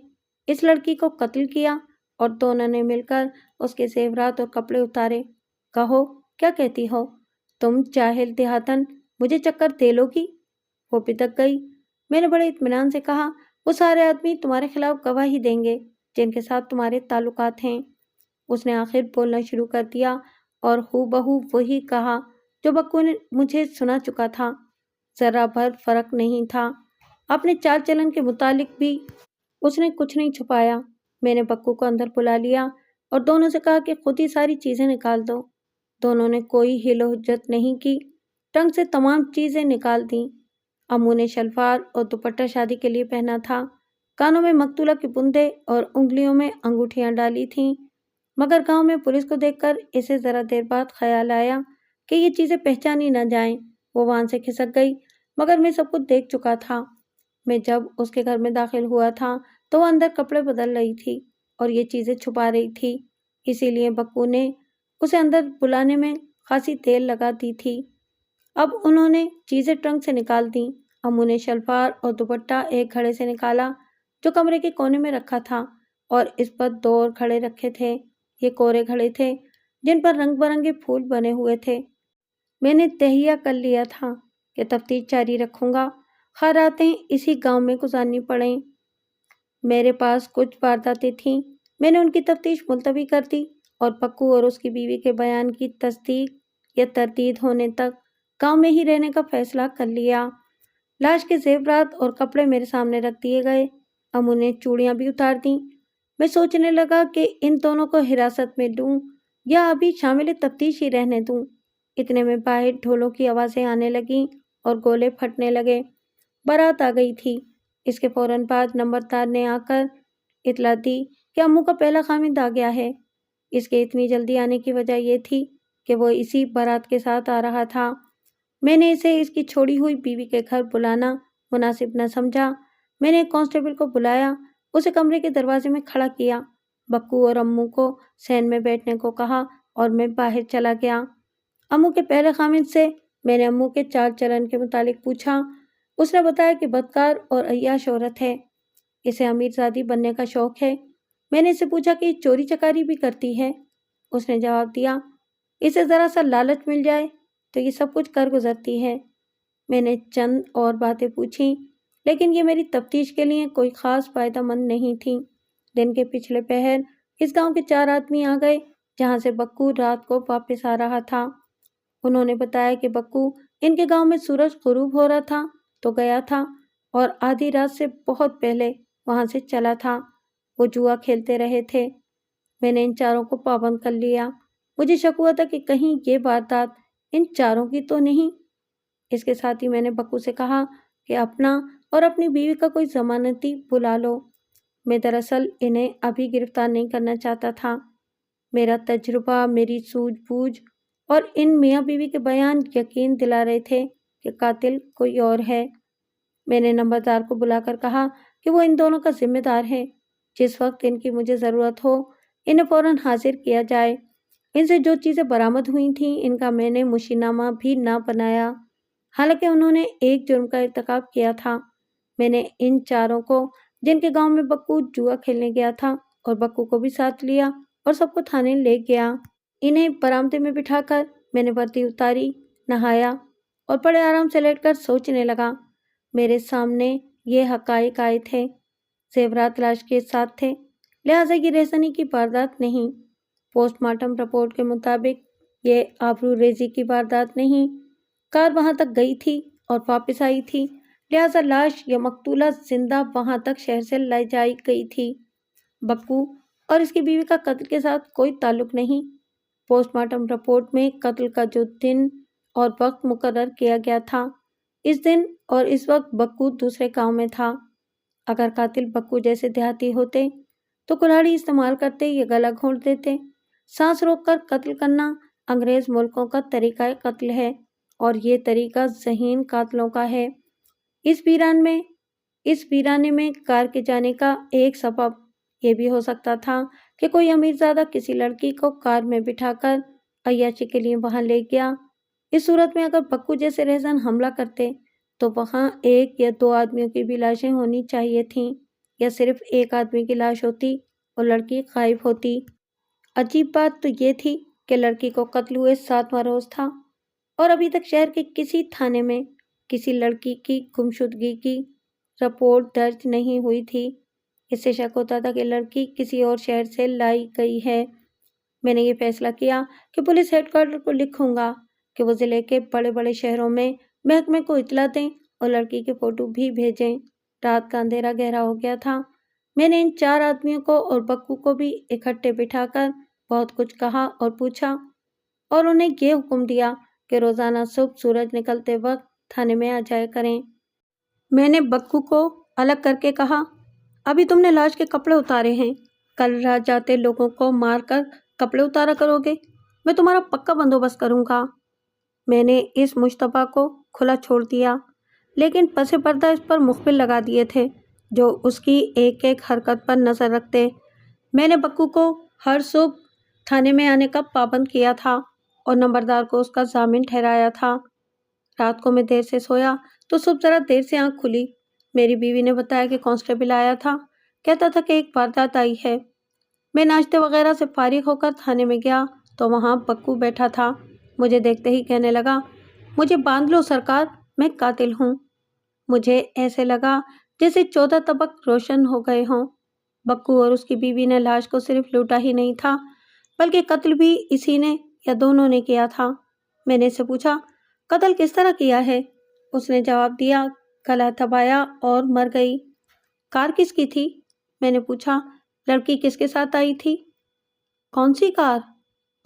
اس لڑکی کو قتل کیا اور دونوں نے مل کر اس کے زیورات اور کپڑے اتارے۔ کہو کیا کہتی ہو؟ تم جاہل دیہاتن مجھے چکر دے لو گی؟ وہ بدک گئی۔ میں نے بڑے اطمینان سے کہا، وہ سارے آدمی تمہارے خلاف گواہی دیں گے جن کے ساتھ تمہارے تعلقات ہیں۔ اس نے آخر بولنا شروع کر دیا اور ہو بہو وہی کہا جو بکو نے مجھے سنا چکا تھا۔ ذرا بھر فرق نہیں تھا۔ اپنے چال چلن کے متعلق بھی اس نے کچھ نہیں چھپایا۔ میں نے بکو کو اندر بلا لیا اور دونوں سے کہا کہ خود ہی ساری چیزیں نکال دو۔ دونوں نے کوئی حیل و حجت نہیں کی، ٹنگ سے تمام چیزیں نکال دیں۔ امو نے شلوار اور دوپٹہ شادی کے لیے پہنا تھا، کانوں میں مقتولہ کے بندے اور انگلیوں میں انگوٹھیاں ڈالی تھیں، مگر گاؤں میں پولیس کو دیکھ کر اسے ذرا دیر بعد خیال آیا کہ یہ چیزیں پہچانی نہ جائیں۔ وہ وہاں سے کھسک گئی، مگر میں سب کچھ دیکھ چکا تھا۔ میں جب اس کے گھر میں داخل ہوا تھا تو وہ اندر کپڑے بدل رہی تھی اور یہ چیزیں چھپا رہی تھی، اسی لیے بکو نے اسے اندر بلانے میں خاصی دیر لگا دی تھی۔ اب انہوں نے چیزیں ٹرنک سے نکال دیں۔ امو نے شلوار اور دوپٹہ ایک گھڑے سے نکالا جو کمرے کے کونے میں رکھا تھا، اور اس پر 2 اور گھڑے رکھے تھے۔ یہ کورے گھڑے تھے جن پر رنگ برنگے پھول بنے ہوئے تھے۔ میں نے تہیہ کر لیا تھا کہ تفتیش جاری رکھوں گا، خواہ راتیں اسی گاؤں میں گزارنی پڑیں۔ میرے پاس کچھ وارداتیں تھیں، میں نے ان کی تفتیش ملتوی کر دی اور بکو اور اس کی بیوی کے بیان کی تصدیق یا تردید ہونے تک گاؤں میں ہی رہنے کا فیصلہ کر لیا۔ لاش کے زیورات اور کپڑے میرے سامنے رکھ دیے گئے۔ امو نے چوڑیاں بھی اتار دیں۔ میں سوچنے لگا کہ ان دونوں کو حراست میں لوں یا ابھی شامل تفتیش ہی رہنے دوں؟ اتنے میں باہر ڈھولوں کی آوازیں آنے لگیں اور گولے پھٹنے لگے۔ بارات آ گئی تھی۔ اس کے فوراً بعد نمبردار نے آ کر اطلاع دی کہ امو کا پہلا خامند آ گیا ہے۔ اس کے اتنی جلدی آنے کی وجہ یہ تھی کہ وہ اسی بارات کے ساتھ آ رہا تھا۔ میں نے اسے اس کی چھوڑی ہوئی بیوی کے گھر بلانا مناسب نہ سمجھا۔ میں نے ایک کانسٹیبل کو بلایا، اسے کمرے کے دروازے میں کھڑا کیا، بکو اور امو کو سین میں بیٹھنے کو کہا اور میں باہر چلا گیا۔ امو کے پہلے خامند سے میں نے امو کے چال چلن کے متعلق پوچھا۔ اس نے بتایا کہ بدکار اور عیاش عورت ہے، اسے امیر زادی بننے کا شوق ہے۔ میں نے اسے پوچھا کہ چوری چکاری بھی کرتی ہے۔ اس نے جواب دیا، اسے ذرا سا لالچ مل جائے تو یہ سب کچھ کر گزرتی ہے۔ میں نے چند اور باتیں پوچھیں، لیکن یہ میری تفتیش کے لیے کوئی خاص فائدہ مند نہیں تھیں۔ دن کے پچھلے پہر اس گاؤں کے 4 آدمی آ گئے جہاں سے بکو رات کو واپس آ رہا تھا۔ انہوں نے بتایا کہ بکو ان کے گاؤں میں سورج غروب ہو رہا تھا تو گیا تھا اور آدھی رات سے بہت پہلے وہاں سے چلا تھا۔ وہ جوا کھیلتے رہے تھے۔ میں نے ان چاروں کو پابند کر لیا۔ مجھے شک ہوا تھا کہ کہیں یہ واردات ان چاروں کی تو نہیں۔ اس کے ساتھ ہی میں نے بکو سے کہا کہ اپنا اور اپنی بیوی کا کوئی ضمانتی بلا لو۔ میں دراصل انہیں ابھی گرفتار نہیں کرنا چاہتا تھا۔ میرا تجربہ، میری سوجھ بوجھ اور ان میاں بیوی کے بیان یقین دلا رہے تھے کہ قاتل کوئی اور ہے۔ میں نے نمبردار کو بلا کر کہا کہ وہ ان دونوں کا ذمہ دار ہے۔ جس وقت ان کی مجھے ضرورت ہو انہیں فوراً حاضر کیا جائے۔ ان سے جو چیزیں برآمد ہوئی تھیں ان کا میں نے مشینامہ بھی نہ بنایا، حالانکہ انہوں نے ایک جرم کا ارتکاب کیا تھا۔ میں نے ان چاروں کو، جن کے گاؤں میں بکو جوا کھیلنے گیا تھا اور بکو کو بھی ساتھ لیا اور سب کو تھانے لے گیا۔ انہیں برآمدے میں بٹھا کر میں نے وردی اتاری، نہایا اور بڑے آرام سے لیٹ کر سوچنے لگا۔ میرے سامنے یہ حقائق آئے تھے۔ زیورات لاش کے ساتھ تھے، لہٰذا یہ رہزنی کی واردات نہیں۔ پوسٹ مارٹم رپورٹ کے مطابق یہ آبرو ریزی کی واردات نہیں۔ کار وہاں تک گئی تھی اور واپس آئی تھی، لہٰذا لاش یا مقتولہ زندہ وہاں تک شہر سے لے جائی گئی تھی۔ بکو اور اس کی بیوی کا قتل کے ساتھ کوئی تعلق نہیں۔ پوسٹ مارٹم رپورٹ میں قتل کا جو دن اور وقت مقرر کیا گیا تھا، اس دن اور اس وقت بکو دوسرے گاؤں میں تھا۔ اگر قاتل بکو جیسے دیہاتی ہوتے تو کلاڑی استعمال کرتے یا گلا گھونٹ دیتے۔ سانس روک کر قتل کرنا انگریز ملکوں کا طریقہ قتل ہے اور یہ طریقہ ذہین قاتلوں کا ہے۔ اس ویرانے میں کار کے جانے کا ایک سبب یہ بھی ہو سکتا تھا کہ کوئی امیرزادہ کسی لڑکی کو کار میں بٹھا کر عیاشی کے لیے وہاں لے گیا۔ اس صورت میں اگر بکو جیسے رہزن حملہ کرتے تو وہاں 1 یا 2 آدمیوں کی بھی لاشیں ہونی چاہیے تھیں، یا صرف ایک آدمی کی لاش ہوتی اور لڑکی غائب ہوتی۔ عجیب بات تو یہ تھی کہ لڑکی کو قتل ہوئے 7واں روز تھا اور ابھی تک شہر کے کسی تھانے میں کسی لڑکی کی گمشدگی کی رپورٹ درج نہیں ہوئی تھی۔ اس سے شک ہوتا تھا کہ لڑکی کسی اور شہر سے لائی گئی ہے۔ میں نے یہ فیصلہ کیا کہ پولیس ہیڈ کوارٹر کو لکھوں گا کہ وہ ضلع کے بڑے بڑے شہروں میں محکمے کو اطلاع دیں اور لڑکی کے فوٹو بھی بھیجیں۔ رات کا اندھیرا گہرا ہو گیا تھا۔ میں نے ان 4 آدمیوں کو اور بکو کو بھی اکٹھے بٹھا کر بہت کچھ کہا اور پوچھا، اور انہیں یہ حکم دیا کہ روزانہ صبح سورج نکلتے وقت تھانے میں آ جایا کریں۔ میں نے بکو کو الگ کر کے کہا، ابھی تم نے لاش کے کپڑے اتارے ہیں، کل رات جاتے لوگوں کو مار کر کپڑے اتارا کرو گے، میں تمہارا پکا بندوبست کروں گا۔ میں نے اس مشتبہ کو کھلا چھوڑ دیا، لیکن پس پردہ اس پر مخبر لگا دیے تھے جو اس کی ایک ایک حرکت پر نظر رکھتے۔ میں نے بکو کو ہر صبح تھانے میں آنے کا پابند کیا تھا اور نمبردار کو اس کا ضامن ٹھہرایا تھا۔ رات کو میں دیر سے سویا تو صبح ذرا دیر سے آنکھ کھلی۔ میری بیوی نے بتایا کہ کانسٹیبل آیا تھا، کہتا تھا کہ ایک واردات آئی ہے۔ میں ناشتے وغیرہ سے فارغ ہو کر تھانے میں گیا تو وہاں بکو بیٹھا تھا۔ مجھے دیکھتے ہی کہنے لگا، مجھے باندھ لو سرکار، میں قاتل ہوں۔ مجھے ایسے لگا جیسے 14 طبق روشن ہو گئے ہوں۔ بکو اور اس کی بیوی نے لاش کو صرف لوٹا ہی نہیں تھا بلکہ قتل بھی اسی نے یا دونوں نے کیا تھا۔ میں نے اس سے پوچھا، قتل کس طرح کیا ہے؟ اس نے جواب دیا، گلا دبایا اور مر گئی۔ کار کس کی تھی؟ میں نے پوچھا، لڑکی کس کے ساتھ آئی تھی؟ کون سی کار؟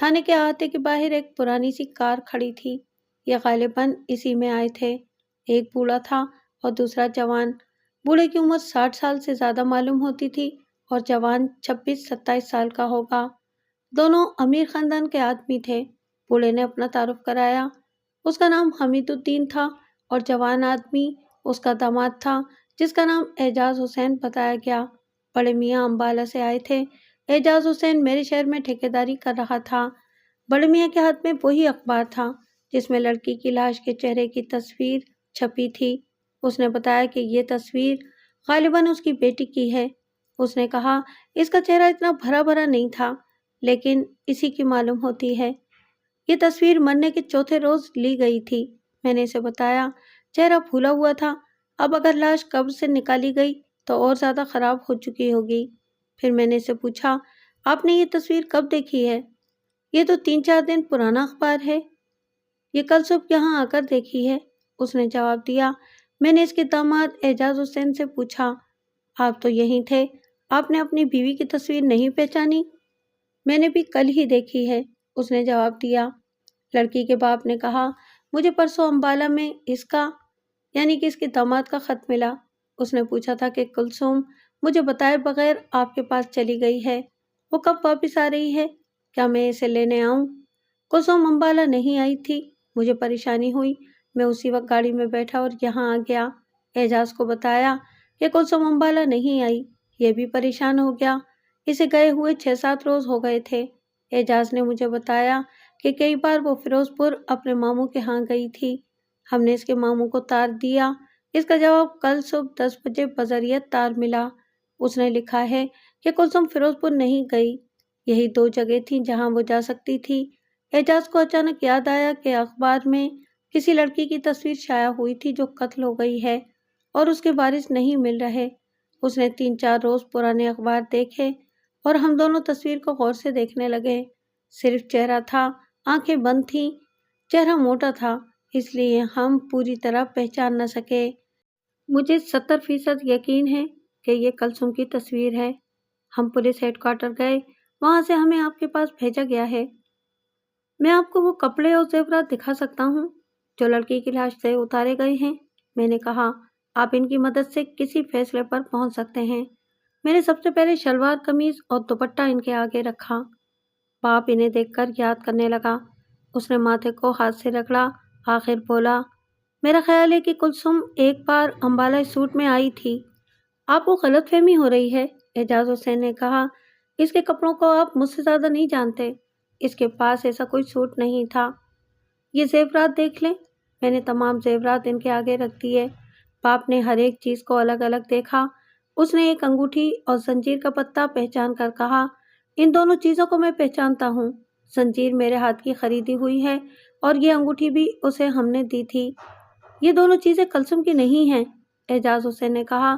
تھانے کے احاطے کے باہر ایک پرانی سی کار کھڑی تھی۔ یہ غالباً اسی میں آئے تھے۔ ایک بوڑھا تھا اور دوسرا جوان۔ بوڑھے کی عمر 60 سال سے زیادہ معلوم ہوتی تھی اور جوان 26-27 سال کا ہوگا۔ دونوں امیر خاندان کے آدمی تھے۔ بوڑھے نے اپنا تعارف کرایا۔ اس کا نام حمید الدین تھا اور جوان آدمی اس کا داماد تھا جس کا نام اعجاز حسین بتایا گیا۔ بڑے میاں امبالہ سے آئے تھے۔ اعجاز حسین میرے شہر میں ٹھیکیداری کر رہا تھا۔ بڑے میاں کے ہاتھ میں وہی اخبار تھا جس میں لڑکی کی لاش کے چہرے کی تصویر چھپی تھی۔ اس نے بتایا کہ یہ تصویر غالباً اس کی بیٹی کی ہے۔ اس نے کہا اس کا چہرہ اتنا بھرا بھرا نہیں تھا لیکن اسی کی معلوم ہوتی ہے۔ یہ تصویر مرنے کے چوتھے روز لی گئی تھی۔ میں نے اسے بتایا چہرہ پھولا ہوا تھا۔ اب اگر لاش قبر سے نکالی گئی تو اور زیادہ خراب ہو چکی ہوگی۔ پھر میں نے اسے پوچھا آپ نے یہ تصویر کب دیکھی ہے؟ یہ تو 3-4 دن پرانا اخبار ہے۔ یہ کل صبح یہاں آ کر دیکھی ہے، اس نے جواب دیا۔ میں نے اس کے داماد اعجاز حسین سے پوچھا آپ تو یہیں تھے، آپ نے اپنی بیوی کی تصویر نہیں پہچانی؟ میں نے بھی کل ہی دیکھی ہے، اس نے جواب دیا۔ لڑکی کے باپ نے کہا مجھے پرسوں امبالہ میں اس کا یعنی کہ اس کے داماد کا خط ملا۔ اس نے پوچھا تھا کہ کلثوم مجھے بتائے بغیر آپ کے پاس چلی گئی ہے، وہ کب واپس آ رہی ہے؟ کیا میں اسے لینے آؤں؟ کلثوم امبالہ نہیں آئی تھی۔ مجھے پریشانی ہوئی، میں اسی وقت گاڑی میں بیٹھا اور یہاں آ گیا۔ اعجاز کو بتایا کہ کلثوم امبالہ نہیں آئی، یہ بھی پریشان ہو گیا۔ اسے گئے ہوئے 6-7 روز ہو گئے تھے۔ اعجاز نے مجھے بتایا کہ کئی بار وہ فیروز پور اپنے ماموں کے ہاں گئی تھی۔ ہم نے اس کے ماموں کو تار دیا۔ اس کا جواب کل صبح 10 بجے بذریعہ تار ملا۔ اس نے لکھا ہے کہ کلثوم فیروز پور نہیں گئی، یہی 2 جگہ تھیں جہاں وہ جا سکتی تھی۔ اعجاز کو اچانک یاد آیا کہ اخبار میں کسی لڑکی کی تصویر شائع ہوئی تھی جو قتل ہو گئی ہے اور اس کے وارث نہیں مل رہے۔ اس نے 3-4 روز پرانے اخبار دیکھے اور ہم دونوں تصویر کو غور سے دیکھنے لگے۔ صرف چہرہ تھا، آنکھیں بند تھیں، چہرہ موٹا تھا، اس لیے ہم پوری طرح پہچان نہ سکے۔ مجھے 70% یقین ہے کہ یہ کلثوم کی تصویر ہے۔ ہم پولیس ہیڈ کوارٹر گئے، وہاں سے ہمیں آپ کے پاس بھیجا گیا ہے۔ میں آپ کو وہ کپڑے اور زیورات دکھا سکتا ہوں جو لڑکی کی لاش سے اتارے گئے ہیں، میں نے کہا۔ آپ ان کی مدد سے کسی فیصلے پر پہنچ سکتے ہیں۔ میں نے سب سے پہلے شلوار قمیض اور دوپٹہ ان کے آگے رکھا۔ باپ انہیں دیکھ کر یاد کرنے لگا۔ اس نے ماتھے کو ہاتھ سے رگڑا، آخر بولا میرا خیال ہے کہ کلثوم ایک بار امبالہ سوٹ میں آئی تھی۔ آپ کو غلط فہمی ہو رہی ہے، اعجاز حسین نے کہا۔ اس کے کپڑوں کو آپ مجھ سے زیادہ نہیں جانتے، اس کے پاس ایسا کوئی سوٹ نہیں تھا۔ یہ زیورات دیکھ لیں۔ میں نے تمام زیورات ان کے آگے رکھ دیے۔ باپ نے ہر ایک چیز کو الگ الگ دیکھا۔ اس نے ایک انگوٹھی اور زنجیر کا پتہ پہچان کر کہا ان دونوں چیزوں کو میں پہچانتا ہوں۔ زنجیر میرے ہاتھ کی خریدی ہوئی ہے اور یہ انگوٹھی بھی اسے ہم نے دی تھی۔ یہ دونوں چیزیں کلثوم کی نہیں ہیں، اعجاز حسین نے کہا۔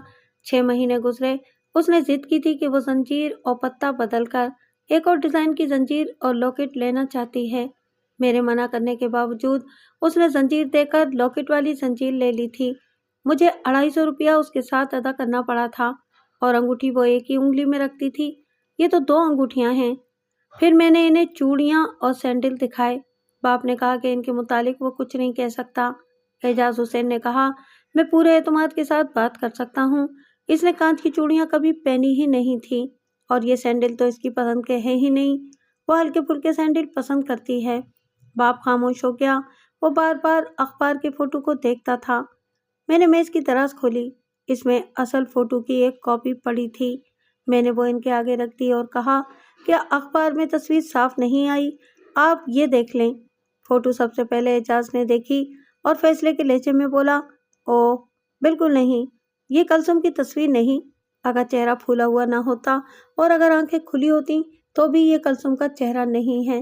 6 مہینے گزرے۔ اس نے ضد کی تھی کہ وہ زنجیر اور پتہ بدل کر ایک اور ڈیزائن کی زنجیر اور لاکٹ لینا چاہتی ہے۔ میرے منع کرنے کے باوجود اس نے زنجیر دے کر لاکٹ والی زنجیر لے لی تھی۔ مجھے 250 روپیہ اس کے ساتھ ادا کرنا پڑا تھا اور انگوٹھی وہ ایک ہی انگلی میں رکھتی تھی۔ یہ تو 2 انگوٹھیاں ہیں۔ پھر میں نے انہیں چوڑیاں اور سینڈل دکھائے۔ باپ نے کہا کہ ان کے متعلق وہ کچھ نہیں کہہ سکتا۔ اعجاز حسین نے کہا میں پورے اعتماد کے ساتھ بات کر سکتا ہوں، اس نے کانچ کی چوڑیاں کبھی پہنی ہی نہیں تھی اور یہ سینڈل تو اس کی پسند کے ہیں ہی نہیں، وہ ہلکے پھلکے سینڈل پسند کرتی ہے۔ باپ خاموش ہو گیا، وہ بار بار اخبار کے فوٹو کو دیکھتا تھا۔ میں نے میز کی دراز کھولی، اس میں اصل فوٹو کی ایک کاپی پڑی تھی۔ میں نے وہ ان کے آگے رکھ دی اور کہا کیا اخبار میں تصویر صاف نہیں آئی؟ آپ یہ دیکھ لیں۔ فوٹو سب سے پہلے اعجاز نے دیکھی اور فیصلے کے لہجے میں بولا اوہ بالکل نہیں، یہ کلثوم کی تصویر نہیں۔ اگر چہرہ پھولا ہوا نہ ہوتا اور اگر آنکھیں کھلی ہوتی تو بھی یہ کلثوم کا چہرہ نہیں ہے۔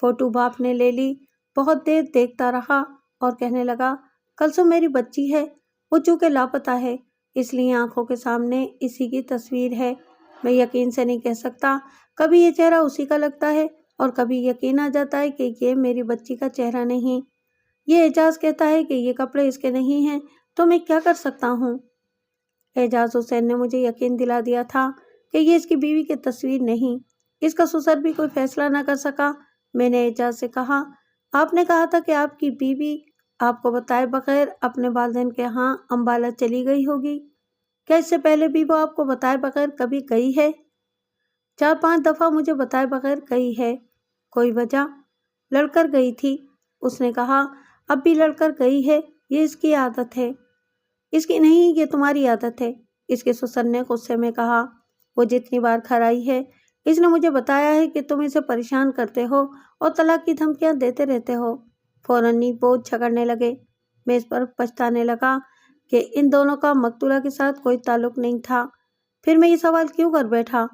فوٹو باپ نے لے لی، بہت دیر دیکھتا رہا اور کہنے لگا کلثوم میری بچی ہے، وہ چونکہ لاپتہ ہے اس لیے آنکھوں کے سامنے اسی کی تصویر ہے۔ میں یقین سے نہیں کہہ سکتا، کبھی یہ چہرہ اسی کا لگتا ہے اور کبھی یقین آ جاتا ہے کہ یہ میری بچی کا چہرہ نہیں۔ یہ اعجاز کہتا ہے کہ یہ کپڑے اس کے نہیں ہیں تو میں کیا کر سکتا ہوں؟ اعجاز حسین نے مجھے یقین دلا دیا تھا کہ یہ اس کی بیوی کی تصویر نہیں۔ اس کا سسر بھی کوئی فیصلہ نہ کر سکا میں نے اعجاز سے کہا، آپ نے کہا تھا کہ آپ کی بیوی آپ کو بتائے بغیر اپنے والدین کے ہاں امبالہ چلی گئی ہوگی۔ کیا اس سے پہلے بھی وہ آپ کو بتائے بغیر کبھی گئی ہے؟ 4-5 دفعہ مجھے بتائے بغیر گئی ہے۔ کوئی وجہ؟ لڑ کر گئی تھی، اس نے کہا۔ اب بھی لڑ کر گئی ہے، یہ اس کی عادت ہے۔ اس کی نہیں، یہ تمہاری عادت ہے، اس کے سسر نے غصے میں کہا۔ وہ جتنی بار گھر آئی ہے اس نے مجھے بتایا ہے کہ تم اسے پریشان کرتے ہو اور طلاق کی دھمکیاں دیتے رہتے ہو۔ فوراً ہی وہ جھگڑنے لگے۔ میں اس پر پچھتانے لگا کہ ان دونوں کا مقتولہ کے ساتھ کوئی تعلق نہیں تھا۔ پھر میں یہ سوال کیوں کر بیٹھا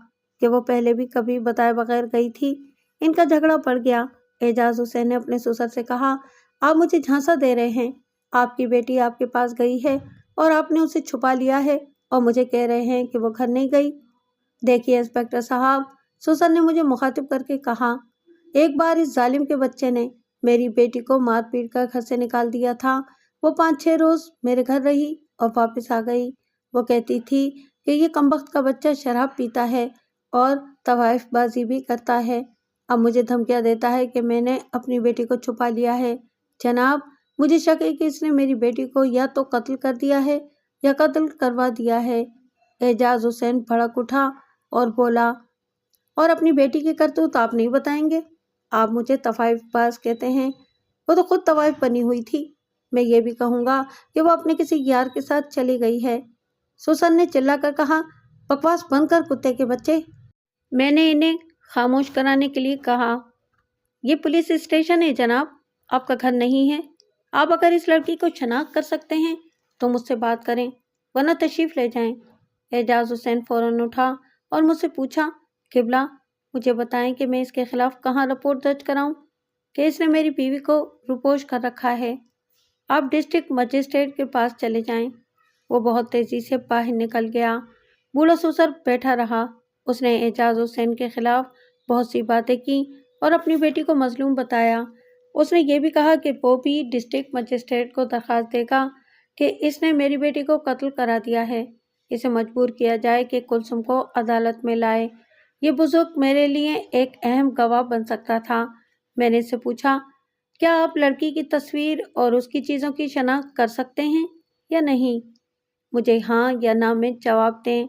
کہ وہ پہلے بھی کبھی بتائے بغیر گئی تھی۔ ان کا جھگڑا بڑھ گیا۔ اعجاز حسین نے اپنے سسر سے کہا، آپ مجھے جھانسا دے رہے ہیں۔ آپ کی بیٹی آپ کے پاس گئی ہے اور آپ نے اسے چھپا لیا ہے اور مجھے کہہ رہے ہیں کہ وہ گھر نہیں گئی۔ دیکھیے انسپکٹر صاحب، سسر نے مجھے مخاطب کر کے کہا، ایک بار اس ظالم کے بچے نے میری بیٹی کو مار پیٹ کر گھر سے نکال دیا تھا۔ وہ 5-6 روز میرے گھر رہی اور واپس آ گئی۔ وہ کہتی تھی کہ یہ کمبخت کا بچہ شراب پیتا ہے اور طوائف بازی بھی کرتا ہے۔ اب مجھے دھمکیاں دیتا ہے کہ میں نے اپنی بیٹی کو چھپا لیا ہے۔ جناب، مجھے شک ہے کہ اس نے میری بیٹی کو یا تو قتل کر دیا ہے یا قتل کروا دیا ہے۔ اعجاز حسین بھڑک اٹھا اور بولا، اور اپنی بیٹی کی کرتوت آپ نہیں بتائیں گے؟ آپ مجھے طوائف باز کہتے ہیں، وہ تو خود طوائف بنی ہوئی تھی۔ میں یہ بھی کہوں گا کہ وہ اپنے کسی یار کے ساتھ چلی گئی ہے۔ سسر نے چلا کر کہا، بکواس بند کر کتے کے بچے۔ میں نے انہیں خاموش کرانے کے لیے کہا، یہ پولیس اسٹیشن ہے جناب، آپ کا گھر نہیں ہے۔ آپ اگر اس لڑکی کو شناخت کر سکتے ہیں تو مجھ سے بات کریں، ورنہ تشریف لے جائیں۔ اعجاز حسین فوراً اٹھا اور مجھ سے پوچھا، قبلہ، مجھے بتائیں کہ میں اس کے خلاف کہاں رپورٹ درج کراؤں کہ اس نے میری بیوی کو روپوش کر رکھا ہے؟ آپ ڈسٹرکٹ مجسٹریٹ کے پاس چلے جائیں۔ وہ بہت تیزی سے باہر نکل گیا۔ بوڑھا سسر بیٹھا رہا۔ اس نے اعجاز حسین کے خلاف بہت سی باتیں کی اور اپنی بیٹی کو مظلوم بتایا۔ اس نے یہ بھی کہا کہ وہ بھی ڈسٹرکٹ مجسٹریٹ کو درخواست دے گا کہ اس نے میری بیٹی کو قتل کرا دیا ہے۔ اسے مجبور کیا جائے کہ کلثوم کو عدالت میں لائے۔ یہ بزرگ میرے لیے ایک اہم گواہ بن سکتا تھا۔ میں نے اس سے پوچھا، کیا آپ لڑکی کی تصویر اور اس کی چیزوں کی شناخت کر سکتے ہیں یا نہیں؟ مجھے ہاں یا نہ میں جواب دیں۔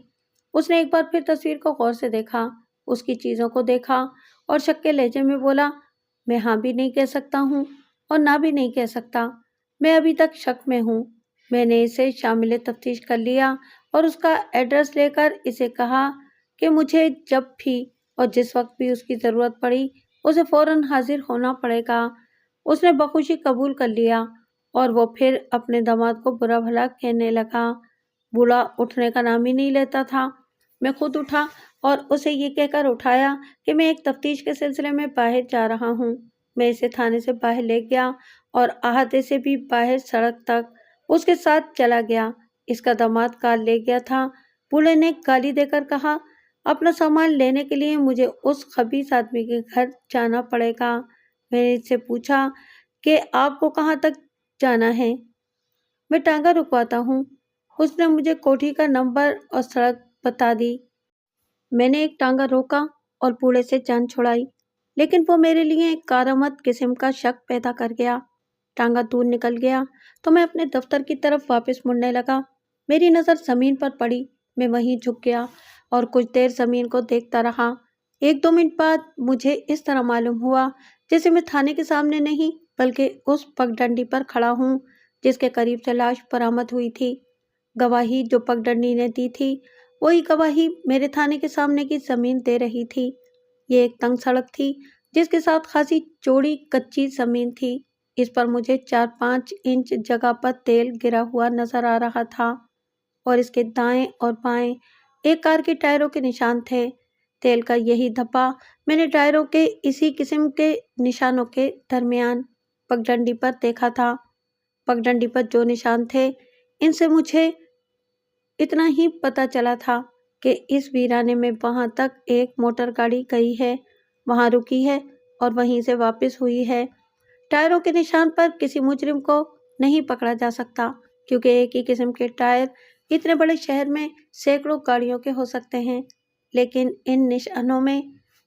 اس نے ایک بار پھر تصویر کو غور سے دیکھا، اس کی چیزوں کو دیکھا اور شک کے لہجے میں بولا، میں ہاں بھی نہیں کہہ سکتا ہوں اور نہ بھی نہیں کہہ سکتا۔ میں ابھی تک شک میں ہوں۔ میں نے اسے شامل تفتیش کر لیا اور اس کا ایڈریس لے کر اسے کہا کہ مجھے جب بھی اور جس وقت بھی اس کی ضرورت پڑی اسے فوراً حاضر ہونا پڑے گا۔ اس نے بخوشی قبول کر لیا اور وہ پھر اپنے داماد کو برا بھلا کہنے لگا۔ بوڑھا اٹھنے کا نام ہی نہیں لیتا تھا۔ میں خود اٹھا اور اسے یہ کہہ کر اٹھایا کہ میں ایک تفتیش کے سلسلے میں باہر جا رہا ہوں۔ میں اسے تھانے سے باہر لے گیا اور احاطے سے بھی باہر سڑک تک اس کے ساتھ چلا گیا۔ اس کا داماد کار لے گیا تھا۔ بوڑھے نے گالی دے کر کہا، اپنا سامان لینے کے لیے مجھے اس خبیث آدمی کے گھر جانا پڑے گا۔ میں نے اس سے پوچھا کہ آپ کو کہاں تک جانا ہے؟ میں ٹانگا رکواتا ہوں۔ اس نے مجھے کوٹھی کا نمبر اور سڑک بتا دی۔ میں نے ایک ٹانگا روکا اور بوڑھے سے جان چھڑائی، لیکن وہ میرے لیے ایک کارآمد قسم کا شک پیدا کر گیا۔ ٹانگا دور نکل گیا تو میں اپنے دفتر کی طرف واپس مڑنے لگا۔ میری نظر زمین پر پڑی۔ میں وہیں جھک گیا اور کچھ دیر زمین کو دیکھتا رہا۔ 1-2 منٹ بعد مجھے اس طرح معلوم ہوا جیسے میں تھانے کے سامنے نہیں بلکہ اس پگڈنڈی پر کھڑا ہوں جس کے قریب سے لاش برآمد ہوئی تھی۔ گواہی جو پگڈنڈی نے دی تھی وہی گواہی میرے تھانے کے سامنے کی زمین دے رہی تھی۔ یہ ایک تنگ سڑک تھی جس کے ساتھ خاصی چوڑی کچی زمین تھی۔ اس پر مجھے 4-5 انچ جگہ پر تیل گرا ہوا نظر آ رہا تھا اور اس کے دائیں اور بائیں ایک کار کے ٹائروں کے نشان تھے۔ تیل کا یہی دھبا میں نے ٹائروں کے اسی قسم کے نشانوں کے درمیان پگڈنڈی پر دیکھا تھا۔ پگڈنڈی پر جو نشان تھے ان سے مجھے اتنا ہی پتہ چلا تھا کہ اس ویرانے میں وہاں تک ایک موٹر گاڑی گئی ہے، وہاں رکی ہے اور وہیں سے واپس ہوئی ہے۔ ٹائروں کے نشان پر کسی مجرم کو نہیں پکڑا جا سکتا کیونکہ ایک ہی قسم کے ٹائر اتنے بڑے شہر میں سینکڑوں گاڑیوں کے ہو سکتے ہیں، لیکن ان نشانوں میں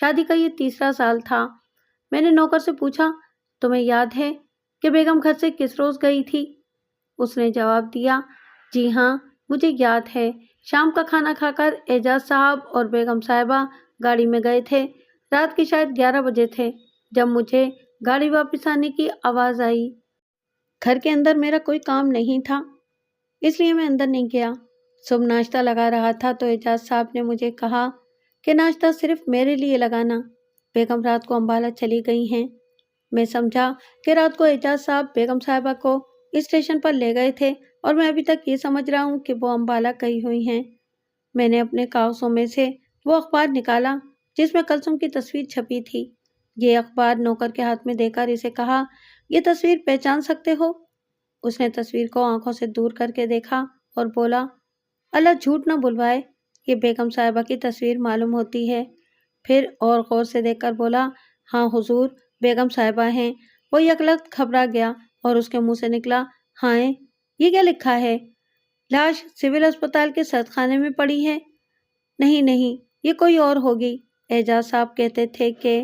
شادی کا یہ تیسرا سال تھا۔ میں نے نوکر سے پوچھا، تمہیں یاد ہے کہ بیگم گھر سے کس روز گئی تھی؟ اس نے جواب دیا، جی ہاں مجھے یاد ہے، شام کا کھانا کھا کر اعجاز صاحب اور بیگم صاحبہ گاڑی میں گئے تھے۔ رات کے شاید 11 بجے تھے جب مجھے گاڑی واپس آنے کی آواز آئی۔ گھر کے اندر میرا کوئی کام نہیں تھا، اس لیے میں اندر نہیں گیا۔ صبح ناشتہ لگا رہا تھا تو اعجاز صاحب نے مجھے کہا کہ ناشتہ صرف میرے لیے لگانا، بیگم رات کو امبالہ چلی گئی ہیں۔ میں سمجھا کہ رات کو اعجاز صاحب بیگم صاحبہ کو اسٹیشن پر لے گئے تھے اور میں ابھی تک یہ سمجھ رہا ہوں کہ وہ امبالہ گئی ہوئی ہیں۔ میں نے اپنے کاغذوں میں سے وہ اخبار نکالا جس میں کلثوم کی تصویر چھپی تھی۔ یہ اخبار نوکر کے ہاتھ میں دے کر اسے کہا، یہ تصویر پہچان سکتے ہو؟ اس نے تصویر کو آنکھوں سے دور کر کے دیکھا اور بولا، اللہ جھوٹ نہ بلوائے، یہ بیگم صاحبہ کی تصویر معلوم ہوتی ہے۔ پھر اور غور سے دیکھ کر بولا، ہاں حضور بیگم صاحبہ ہیں۔ وہ یکلخت گھبرا گیا اور اس کے منہ سے نکلا، ہائے یہ کیا لکھا ہے؟ لاش سول اسپتال کے سردخانے میں پڑی ہے؟ نہیں نہیں، یہ کوئی اور ہوگی۔ اعجاز صاحب کہتے تھے کہ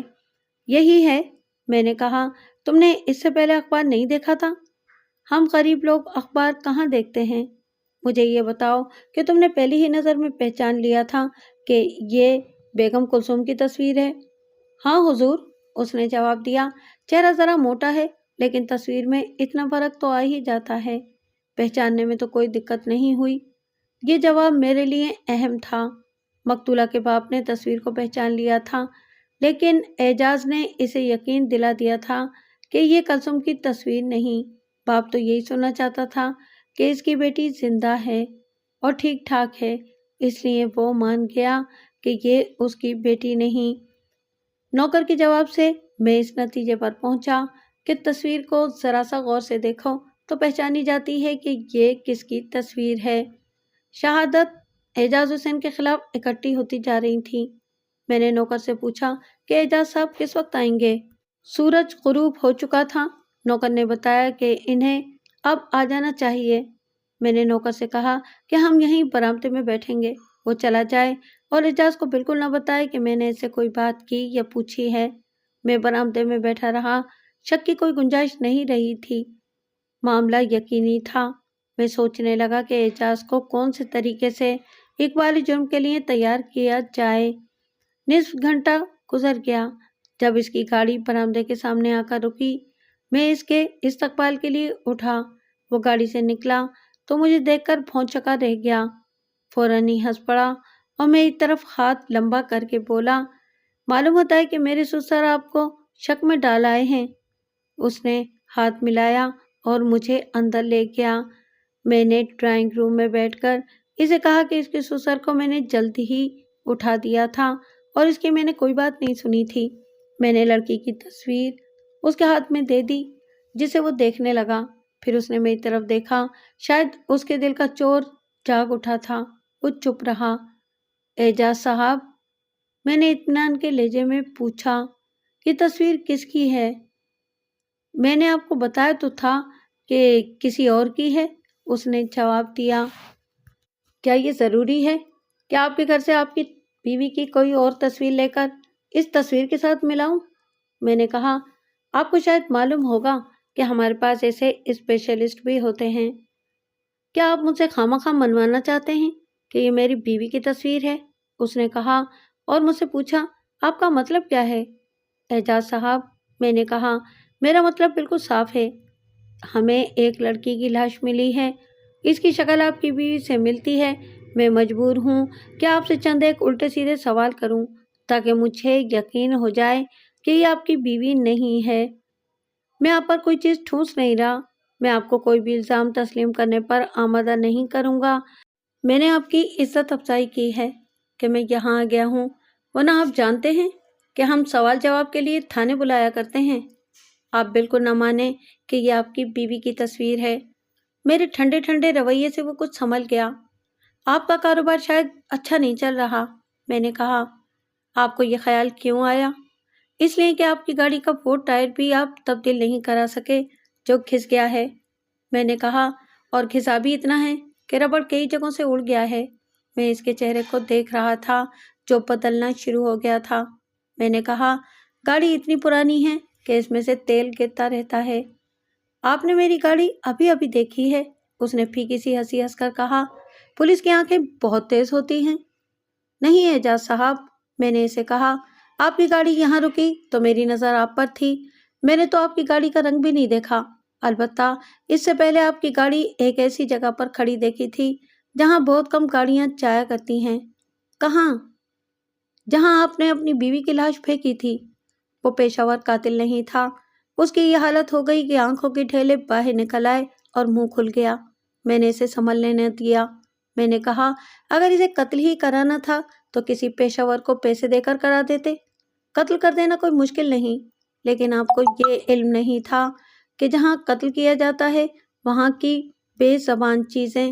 یہی ہے۔ میں نے کہا، تم نے اس سے پہلے اخبار نہیں دیکھا تھا؟ ہم غریب لوگ اخبار کہاں دیکھتے ہیں؟ مجھے یہ بتاؤ کہ تم نے پہلی ہی نظر میں پہچان لیا تھا کہ یہ بیگم کلثوم کی تصویر ہے؟ ہاں حضور، اس نے جواب دیا، چہرہ ذرا موٹا ہے لیکن تصویر میں اتنا فرق تو آ ہی جاتا ہے، پہچاننے میں تو کوئی دقت نہیں ہوئی۔ یہ جواب میرے لیے اہم تھا۔ مقتولہ کے باپ نے تصویر کو پہچان لیا تھا لیکن اعجاز نے اسے یقین دلا دیا تھا کہ یہ کلثوم کی تصویر نہیں۔ باپ تو یہی سننا چاہتا تھا کہ اس کی بیٹی زندہ ہے اور ٹھیک ٹھاک ہے، اس لیے وہ مان گیا کہ یہ اس کی بیٹی نہیں۔ نوکر کے جواب سے میں اس نتیجے پر پہنچا کہ تصویر کو ذرا سا غور سے دیکھو تو پہچانی جاتی ہے کہ یہ کس کی تصویر ہے۔ شہادت اعجاز حسین کے خلاف اکٹھی ہوتی جا رہی تھی۔ میں نے نوکر سے پوچھا کہ اعجاز صاحب کس وقت آئیں گے؟ سورج غروب ہو چکا تھا۔ نوکر نے بتایا کہ انہیں اب آ جانا چاہیے۔ میں نے نوکر سے کہا کہ ہم یہیں برآمدے میں بیٹھیں گے، وہ چلا جائے اور اعجاز کو بالکل نہ بتائے کہ میں نے اس سے کوئی بات کی یا پوچھی ہے۔ میں برآمدے میں بیٹھا رہا، شک کی کوئی گنجائش نہیں رہی تھی، معاملہ یقینی تھا۔ میں سوچنے لگا کہ اعجاز کو کون سے طریقے سے اقبالی جرم کے لیے تیار کیا جائے۔ نصف گھنٹہ گزر گیا۔ جب اس کی گاڑی برآمدے کے سامنے آ کر رکی، میں اس کے استقبال کے لیے اٹھا۔ وہ گاڑی سے نکلا تو مجھے دیکھ کر بھونچکا رہ گیا، فوراً ہی ہنس پڑا اور میری طرف ہاتھ لمبا کر کے بولا، معلوم ہوتا ہے کہ میرے سسر آپ کو شک میں ڈال آئے ہیں۔ اس نے ہاتھ ملایا اور مجھے اندر لے گیا۔ میں نے ڈرائنگ روم میں بیٹھ کر اسے کہا کہ اس کے سسر کو میں نے جلد ہی اٹھا دیا تھا اور اس کی میں نے کوئی بات نہیں سنی تھی۔ میں نے لڑکی کی تصویر اس کے ہاتھ میں دے دی جسے وہ دیکھنے لگا۔ پھر اس نے میری طرف دیکھا، شاید اس کے دل کا چور جاگ اٹھا تھا۔ وہ چپ رہا۔ اعجاز صاحب، میں نے اطمینان کے لہجے میں پوچھا، یہ تصویر کس کی ہے؟ میں نے آپ کو بتایا تو تھا کہ کسی اور کی ہے، اس نے جواب دیا۔ کیا یہ ضروری ہے کہ آپ کے گھر سے آپ کی بیوی کی کوئی اور تصویر لے کر اس تصویر کے ساتھ ملاؤں؟ میں نے کہا، آپ کو شاید معلوم ہوگا کہ ہمارے پاس ایسے اسپیشلسٹ بھی ہوتے ہیں۔ کیا آپ مجھ سے خواہ منوانا چاہتے ہیں کہ یہ میری بیوی کی تصویر ہے؟ اس نے کہا اور مجھ سے پوچھا، آپ کا مطلب کیا ہے؟ اعجاز صاحب، میں نے کہا، میرا مطلب بالکل صاف ہے۔ ہمیں ایک لڑکی کی لاش ملی ہے، اس کی شکل آپ کی بیوی سے ملتی ہے۔ میں مجبور ہوں کہ آپ سے چند ایک الٹے سیدھے سوال کروں تاکہ مجھے یقین ہو جائے کہ یہ آپ کی بیوی نہیں ہے۔ میں آپ پر کوئی چیز ٹھونس نہیں رہا، میں آپ کو کوئی بھی الزام تسلیم کرنے پر آمادہ نہیں کروں گا۔ میں نے آپ کی عزت افزائی کی ہے کہ میں یہاں آ گیا ہوں، ورنہ آپ جانتے ہیں کہ ہم سوال جواب کے لیے تھانے بلایا کرتے ہیں۔ آپ بالکل نہ مانیں کہ یہ آپ کی بیوی کی تصویر ہے۔ میرے ٹھنڈے ٹھنڈے رویے سے وہ کچھ سنبھل گیا۔ آپ کا کاروبار شاید اچھا نہیں چل رہا، میں نے کہا۔ آپ کو یہ خیال کیوں آیا؟ اس لیے کہ آپ کی گاڑی کا وہ ٹائر بھی آپ تبدیل نہیں کرا سکے جو گھس گیا ہے، میں نے کہا، اور گھسا بھی اتنا ہے کہ ربڑ کئی جگہوں سے اڑ گیا ہے۔ میں اس کے چہرے کو دیکھ رہا تھا جو بدلنا شروع ہو گیا تھا۔ میں نے کہا، گاڑی اتنی پرانی ہے کہ اس میں سے تیل گرتا رہتا ہے۔ آپ نے میری گاڑی ابھی ابھی دیکھی ہے؟ اس نے پھیکی سی ہنسی ہنس کر کہا۔ پولیس کی آنکھیں بہت تیز ہوتی ہیں۔ نہیں اعجاز صاحب، میں نے اسے کہا، آپ کی گاڑی یہاں رکی تو میری نظر آپ پر تھی۔ میں نے تو آپ کی گاڑی کا رنگ بھی نہیں دیکھا، البتہ اس سے پہلے آپ کی گاڑی ایک ایسی جگہ پر کھڑی دیکھی تھی جہاں بہت کم گاڑیاں جایا کرتی ہیں۔ کہاں؟ جہاں آپ نے اپنی بیوی کی لاش پھینکی تھی۔ وہ پیشہ ور قاتل نہیں تھا۔ اس کی یہ حالت ہو گئی کہ آنکھوں کے ٹھیلے باہر نکل آئے اور منہ کھل گیا۔ میں نے اسے سنبھلنے نہ دیا۔ میں نے کہا، اگر اسے قتل ہی کرانا تھا تو کسی پیشہ ور کو پیسے دے کر کرا دیتے۔ قتل کر دینا کوئی مشکل نہیں، لیکن آپ کو یہ علم نہیں تھا کہ جہاں قتل کیا جاتا ہے وہاں کی بے زبان چیزیں،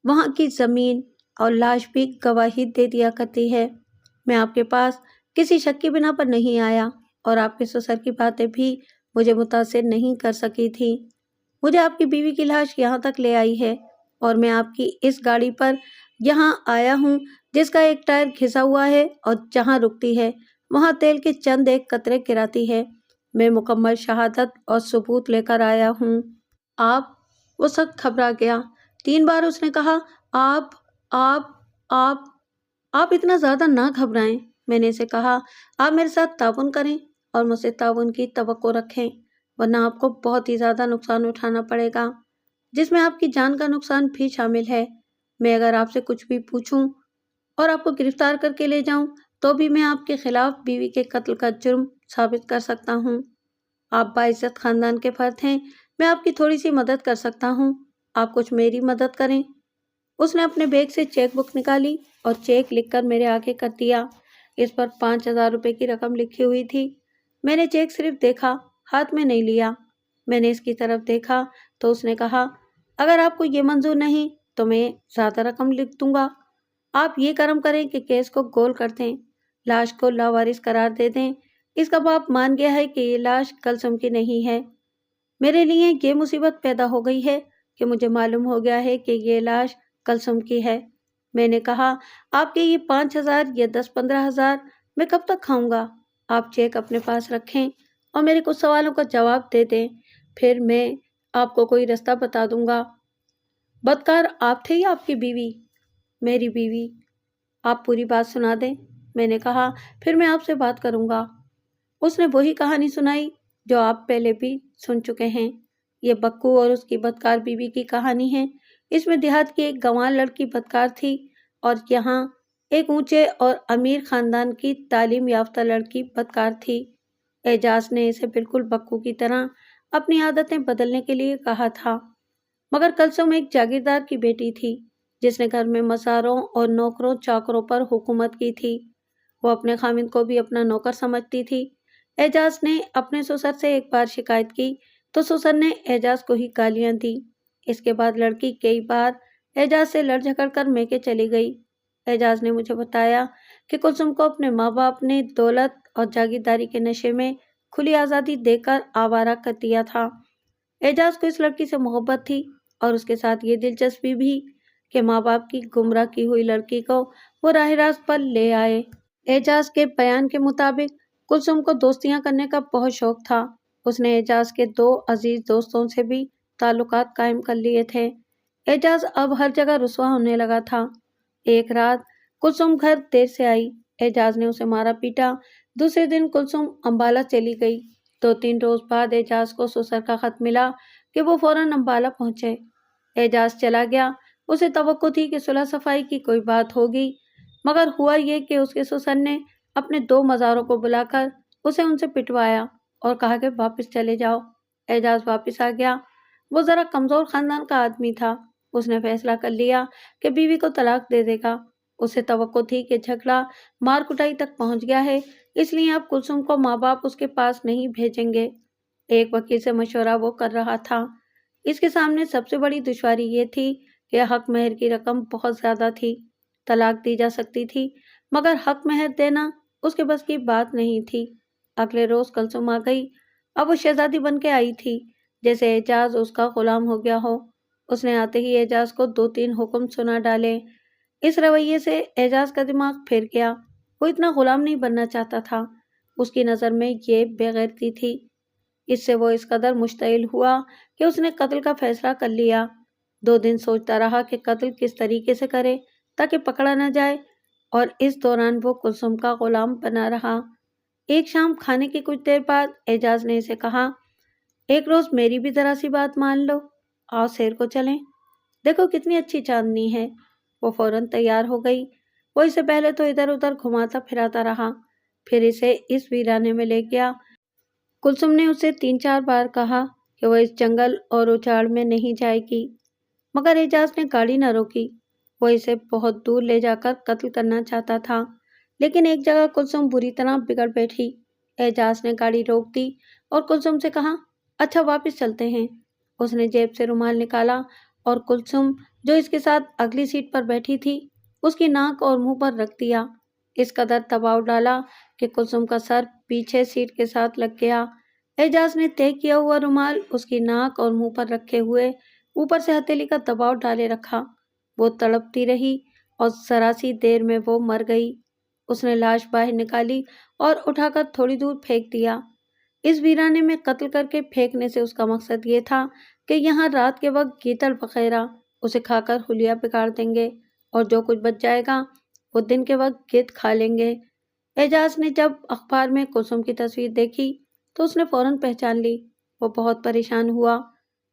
وہاں کی زمین اور لاش بھی گواہی دے دیا کرتی ہے۔ میں آپ کے پاس کسی شک کی بنا پر نہیں آیا اور آپ کے سسر کی باتیں بھی مجھے متاثر نہیں کر سکی تھی۔ مجھے آپ کی بیوی کی لاش یہاں تک لے آئی ہے اور میں آپ کی اس گاڑی پر یہاں آیا ہوں جس کا ایک ٹائر گھسا ہوا ہے اور جہاں رکتی ہے وہاں تیل کے چند ایک قطرے گراتی ہے۔ میں مکمل شہادت اور ثبوت لے کر آیا ہوں۔ آپ؟ وہ سخت گھبرا گیا۔ 3 بار اس نے کہا، آپ آپ آپ اتنا زیادہ نہ گھبرائیں۔ میں نے اسے کہا، آپ میرے ساتھ تعاون کریں اور مجھ سے تعاون کی توقع رکھیں، ورنہ آپ کو بہت ہی زیادہ نقصان اٹھانا پڑے گا، جس میں آپ کی جان کا نقصان بھی شامل ہے۔ میں اگر آپ سے کچھ بھی پوچھوں اور آپ کو گرفتار کر کے لے جاؤں تو بھی میں آپ کے خلاف بیوی کے قتل کا جرم ثابت کر سکتا ہوں۔ آپ باعزت خاندان کے فرد ہیں، میں آپ کی تھوڑی سی مدد کر سکتا ہوں، آپ کچھ میری مدد کریں۔ اس نے اپنے بیگ سے چیک بک نکالی اور چیک لکھ کر میرے آگے کر دیا۔ اس پر 5,000 روپے کی رقم لکھی ہوئی تھی۔ میں نے چیک صرف دیکھا، ہاتھ میں نہیں لیا۔ میں نے اس کی طرف دیکھا تو اس نے کہا، اگر آپ کو یہ منظور نہیں تو میں زیادہ رقم لکھ دوں گا۔ آپ یہ کرم کریں کہ کیس کو گول کر دیں، لاش کو لاوارث قرار دے دیں۔ اس کا باپ مان گیا ہے کہ یہ لاش کلثوم کی نہیں ہے۔ میرے لیے یہ مصیبت پیدا ہو گئی ہے کہ مجھے معلوم ہو گیا ہے کہ یہ لاش کلثوم کی ہے۔ میں نے کہا، آپ کے یہ 5,000 یا 10-15,000 میں کب تک کھاؤں گا؟ آپ چیک اپنے پاس رکھیں اور میرے کچھ سوالوں کا جواب دے دیں، پھر میں آپ کو کوئی رستہ بتا دوں گا۔ بدکار آپ تھے یا آپ کی بیوی؟ میری بیوی۔ آپ پوری بات سنا دیں۔ میں نے کہا، پھر میں آپ سے بات کروں گا۔ اس نے وہی کہانی سنائی جو آپ پہلے بھی سن چکے ہیں۔ یہ بکو اور اس کی بدکار بیوی کی کہانی ہے۔ اس میں دیہات کی ایک گنوار لڑکی بدکار تھی اور یہاں ایک اونچے اور امیر خاندان کی تعلیم یافتہ لڑکی بدکار تھی۔ اعجاز نے اسے بالکل بکو کی طرح اپنی عادتیں بدلنے کے لیے کہا تھا، مگر کلثوم ایک جاگیردار کی بیٹی تھی جس نے گھر میں مزاروں اور نوکروں چاکروں پر حکومت کی تھی۔ وہ اپنے خامند کو بھی اپنا نوکر سمجھتی تھی۔ اعجاز نے اپنے سسر سے ایک بار شکایت کی تو سسر نے اعجاز کو ہی گالیاں دی۔ اس کے بعد لڑکی کئی بار اعجاز سے لڑ جھگڑ کر میکے چلی گئی۔ اعجاز نے مجھے بتایا کہ کلثوم کو اپنے ماں باپ نے دولت اور جاگیرداری کے نشے میں کھلی آزادی دے کر آوارہ کر دیا تھا۔ اعجاز کو اس لڑکی سے محبت تھی اور اس کے ساتھ یہ دلچسپی بھی کہ ماں باپ کی گمراہ کی ہوئی لڑکی کو وہ راہ راست پر لے آئے۔ اعجاز کے بیان کے مطابق کلثوم کو دوستیاں کرنے کا بہت شوق تھا۔ اس نے اعجاز کے 2 عزیز دوستوں سے بھی تعلقات قائم کر لیے تھے۔ اعجاز اب ہر جگہ رسوا ہونے لگا تھا۔ ایک رات کلثوم گھر دیر سے آئی۔ اعجاز نے اسے مارا پیٹا۔ دوسرے دن کلثوم امبالہ چلی گئی۔ 2-3 روز بعد اعجاز کو سسر کا خط ملا کہ وہ فوراً امبالہ پہنچے۔ اعجاز چلا گیا۔ اسے توقع تھی کہ صلح صفائی کی کوئی بات ہوگی، مگر ہوا یہ کہ اس کے سسر نے اپنے 2 مزاروں کو بلا کر اسے ان سے پٹوایا اور کہا کہ واپس چلے جاؤ۔ اعجاز واپس آ گیا۔ وہ ذرا کمزور خاندان کا آدمی تھا۔ اس نے فیصلہ کر لیا کہ بیوی کو طلاق دے دے گا۔ اسے توقع تھی کہ جھگڑا مار کٹائی تک پہنچ گیا ہے، اس لیے اب کلثوم کو ماں باپ اس کے پاس نہیں بھیجیں گے۔ ایک وکیل سے مشورہ وہ کر رہا تھا۔ اس کے سامنے سب سے بڑی دشواری یہ تھی کہ حق مہر کی رقم بہت زیادہ تھی۔ طلاق دی جا سکتی تھی مگر حق مہر دینا اس کے بس کی بات نہیں تھی۔ اگلے روز کلثوم آ گئی۔ اب وہ شہزادی بن کے آئی تھی، جیسے اعجاز اس کا غلام ہو گیا ہو۔ اس نے آتے ہی اعجاز کو 2-3 حکم سنا ڈالے۔ اس رویے سے اعجاز کا دماغ پھر گیا۔ وہ اتنا غلام نہیں بننا چاہتا تھا۔ اس کی نظر میں یہ بے غیرتی تھی۔ اس سے وہ اس قدر مشتعل ہوا کہ اس نے قتل کا فیصلہ کر لیا۔ 2 دن سوچتا رہا کہ قتل کس طریقے سے کرے تاکہ پکڑا نہ جائے، اور اس دوران وہ کلثوم کا غلام بنا رہا۔ ایک شام کھانے کی کچھ دیر بعد اعجاز نے اسے کہا، ایک روز میری بھی ذرا سی بات مان لو، آؤ سیر کو چلیں، دیکھو کتنی اچھی چاندنی ہے۔ وہ فوراً تیار ہو گئی۔ وہ اسے پہلے تو ادھر ادھر گھماتا پھراتا رہا، پھر اسے اس ویرانے میں لے گیا۔ کلثوم نے اسے 3-4 بار کہا کہ وہ اس جنگل اور اجاڑ میں نہیں جائے گی، مگر اعجاز نے گاڑی نہ روکی۔ وہ اسے بہت دور لے جا کر قتل کرنا چاہتا تھا، لیکن ایک جگہ کلثوم بری طرح بگڑ بیٹھی۔ اعجاز نے گاڑی روک دی اور کلثوم سے کہا، اچھا واپس چلتے ہیں۔ اس نے جیب سے رومال نکالا اور کلثوم جو اس کے ساتھ اگلی سیٹ پر بیٹھی تھی اس کی ناک اور منہ پر رکھ دیا۔ اس قدر دباؤ ڈالا کہ کلثوم کا سر پیچھے سیٹ کے ساتھ لگ گیا۔ اعجاز نے طے کیا ہوا رومال اس کی ناک اور منہ پر رکھے ہوئے اوپر سے ہتھیلی کا دباؤ ڈالے رکھا۔ وہ تڑپتی رہی اور ذرا سی دیر میں وہ مر گئی۔ اس نے لاش باہر نکالی اور اٹھا کر تھوڑی دور پھینک دیا۔ اس ویرانے میں قتل کر کے پھینکنے سے اس کا مقصد یہ تھا کہ یہاں رات کے وقت گیدڑ وغیرہ اسے کھا کر حلیہ بگاڑ دیں گے، اور جو کچھ بچ جائے گا وہ دن کے وقت گرد کھا لیں گے۔ اعجاز نے جب اخبار میں کلثوم کی تصویر دیکھی تو اس نے فوراً پہچان لی۔ وہ بہت پریشان ہوا۔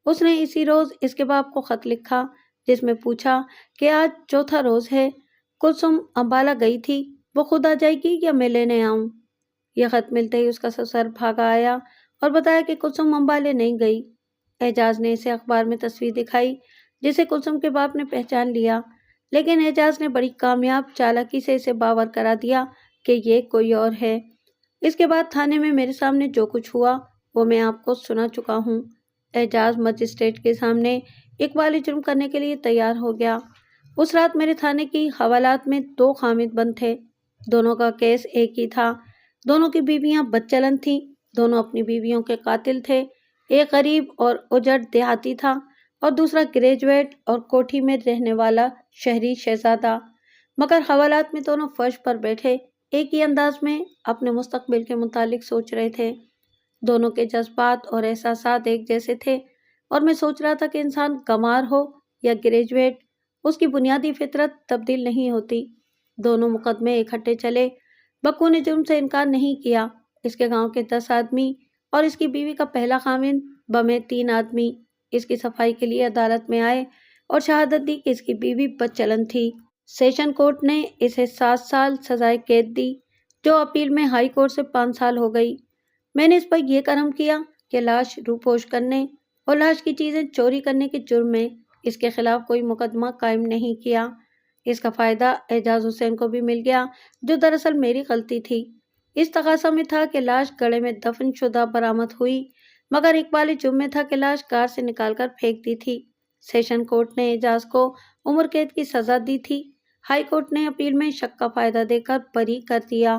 اس نے اسی روز اس کے باپ کو خط لکھا جس میں پوچھا کہ آج چوتھا روز ہے، کلثوم امبالہ گئی تھی، وہ خود آ جائے گی یا میں لینے آؤں؟ یہ خط ملتے ہی اس کا سسر بھاگا آیا اور بتایا کہ کلثوم امبالے نہیں گئی۔ اعجاز نے اسے اخبار میں تصویر دکھائی جسے کلثوم کے باپ نے پہچان لیا، لیکن اعجاز نے بڑی کامیاب چالاکی سے اسے باور کرا دیا کہ یہ کوئی اور ہے۔ اس کے بعد تھانے میں میرے سامنے جو کچھ ہوا وہ میں آپ کو سنا چکا ہوں۔ اعجاز مجسٹریٹ کے سامنے اقبالی جرم کرنے کے لیے تیار ہو گیا۔ اس رات میرے تھانے کی حوالات میں 2 خامد بند تھے۔ دونوں کا کیس ایک ہی تھا۔ دونوں کی بیویاں بدچلن تھیں، دونوں اپنی بیویوں کے قاتل تھے۔ ایک غریب اور اجڑ دیہاتی تھا اور دوسرا گریجویٹ اور کوٹھی میں رہنے والا شہری شہزادہ، مگر حوالات میں دونوں فرش پر بیٹھے ایک ہی انداز میں اپنے مستقبل کے متعلق سوچ رہے تھے۔ دونوں کے جذبات اور احساسات ایک جیسے تھے، اور میں سوچ رہا تھا کہ انسان گنوار ہو یا گریجویٹ، اس کی بنیادی فطرت تبدیل نہیں ہوتی۔ دونوں مقدمے اکٹھے چلے۔ بکو نے جرم سے انکار نہیں کیا۔ اس کے گاؤں کے 10 آدمی اور اس کی بیوی کا پہلا خاوند بمے 3 آدمی اس کی صفائی کے لیے عدالت میں آئے اور شہادت دی کہ اس کی بیوی بدچلن تھی۔ سیشن کورٹ نے اسے 7 سال سزائے قید دی، جو اپیل میں ہائی کورٹ سے 5 سال ہو گئی۔ میں نے اس پر یہ کرم کیا کہ لاش روپوش کرنے اور لاش کی چیزیں چوری کرنے کے جرم میں اس کے خلاف کوئی مقدمہ قائم نہیں کیا۔ اس کا فائدہ اعجاز حسین کو بھی مل گیا، جو دراصل میری غلطی تھی۔ اس تقاضا میں تھا کہ لاش گڑھے میں دفن شدہ برآمد ہوئی، مگر اقبالی جرم میں تھا کہ لاش کار سے نکال کر پھینک دی تھی۔ سیشن کورٹ نے اعجاز کو عمر قید کی سزا دی تھی۔ ہائی کورٹ نے اپیل میں شک کا فائدہ دے کر بری کر دیا۔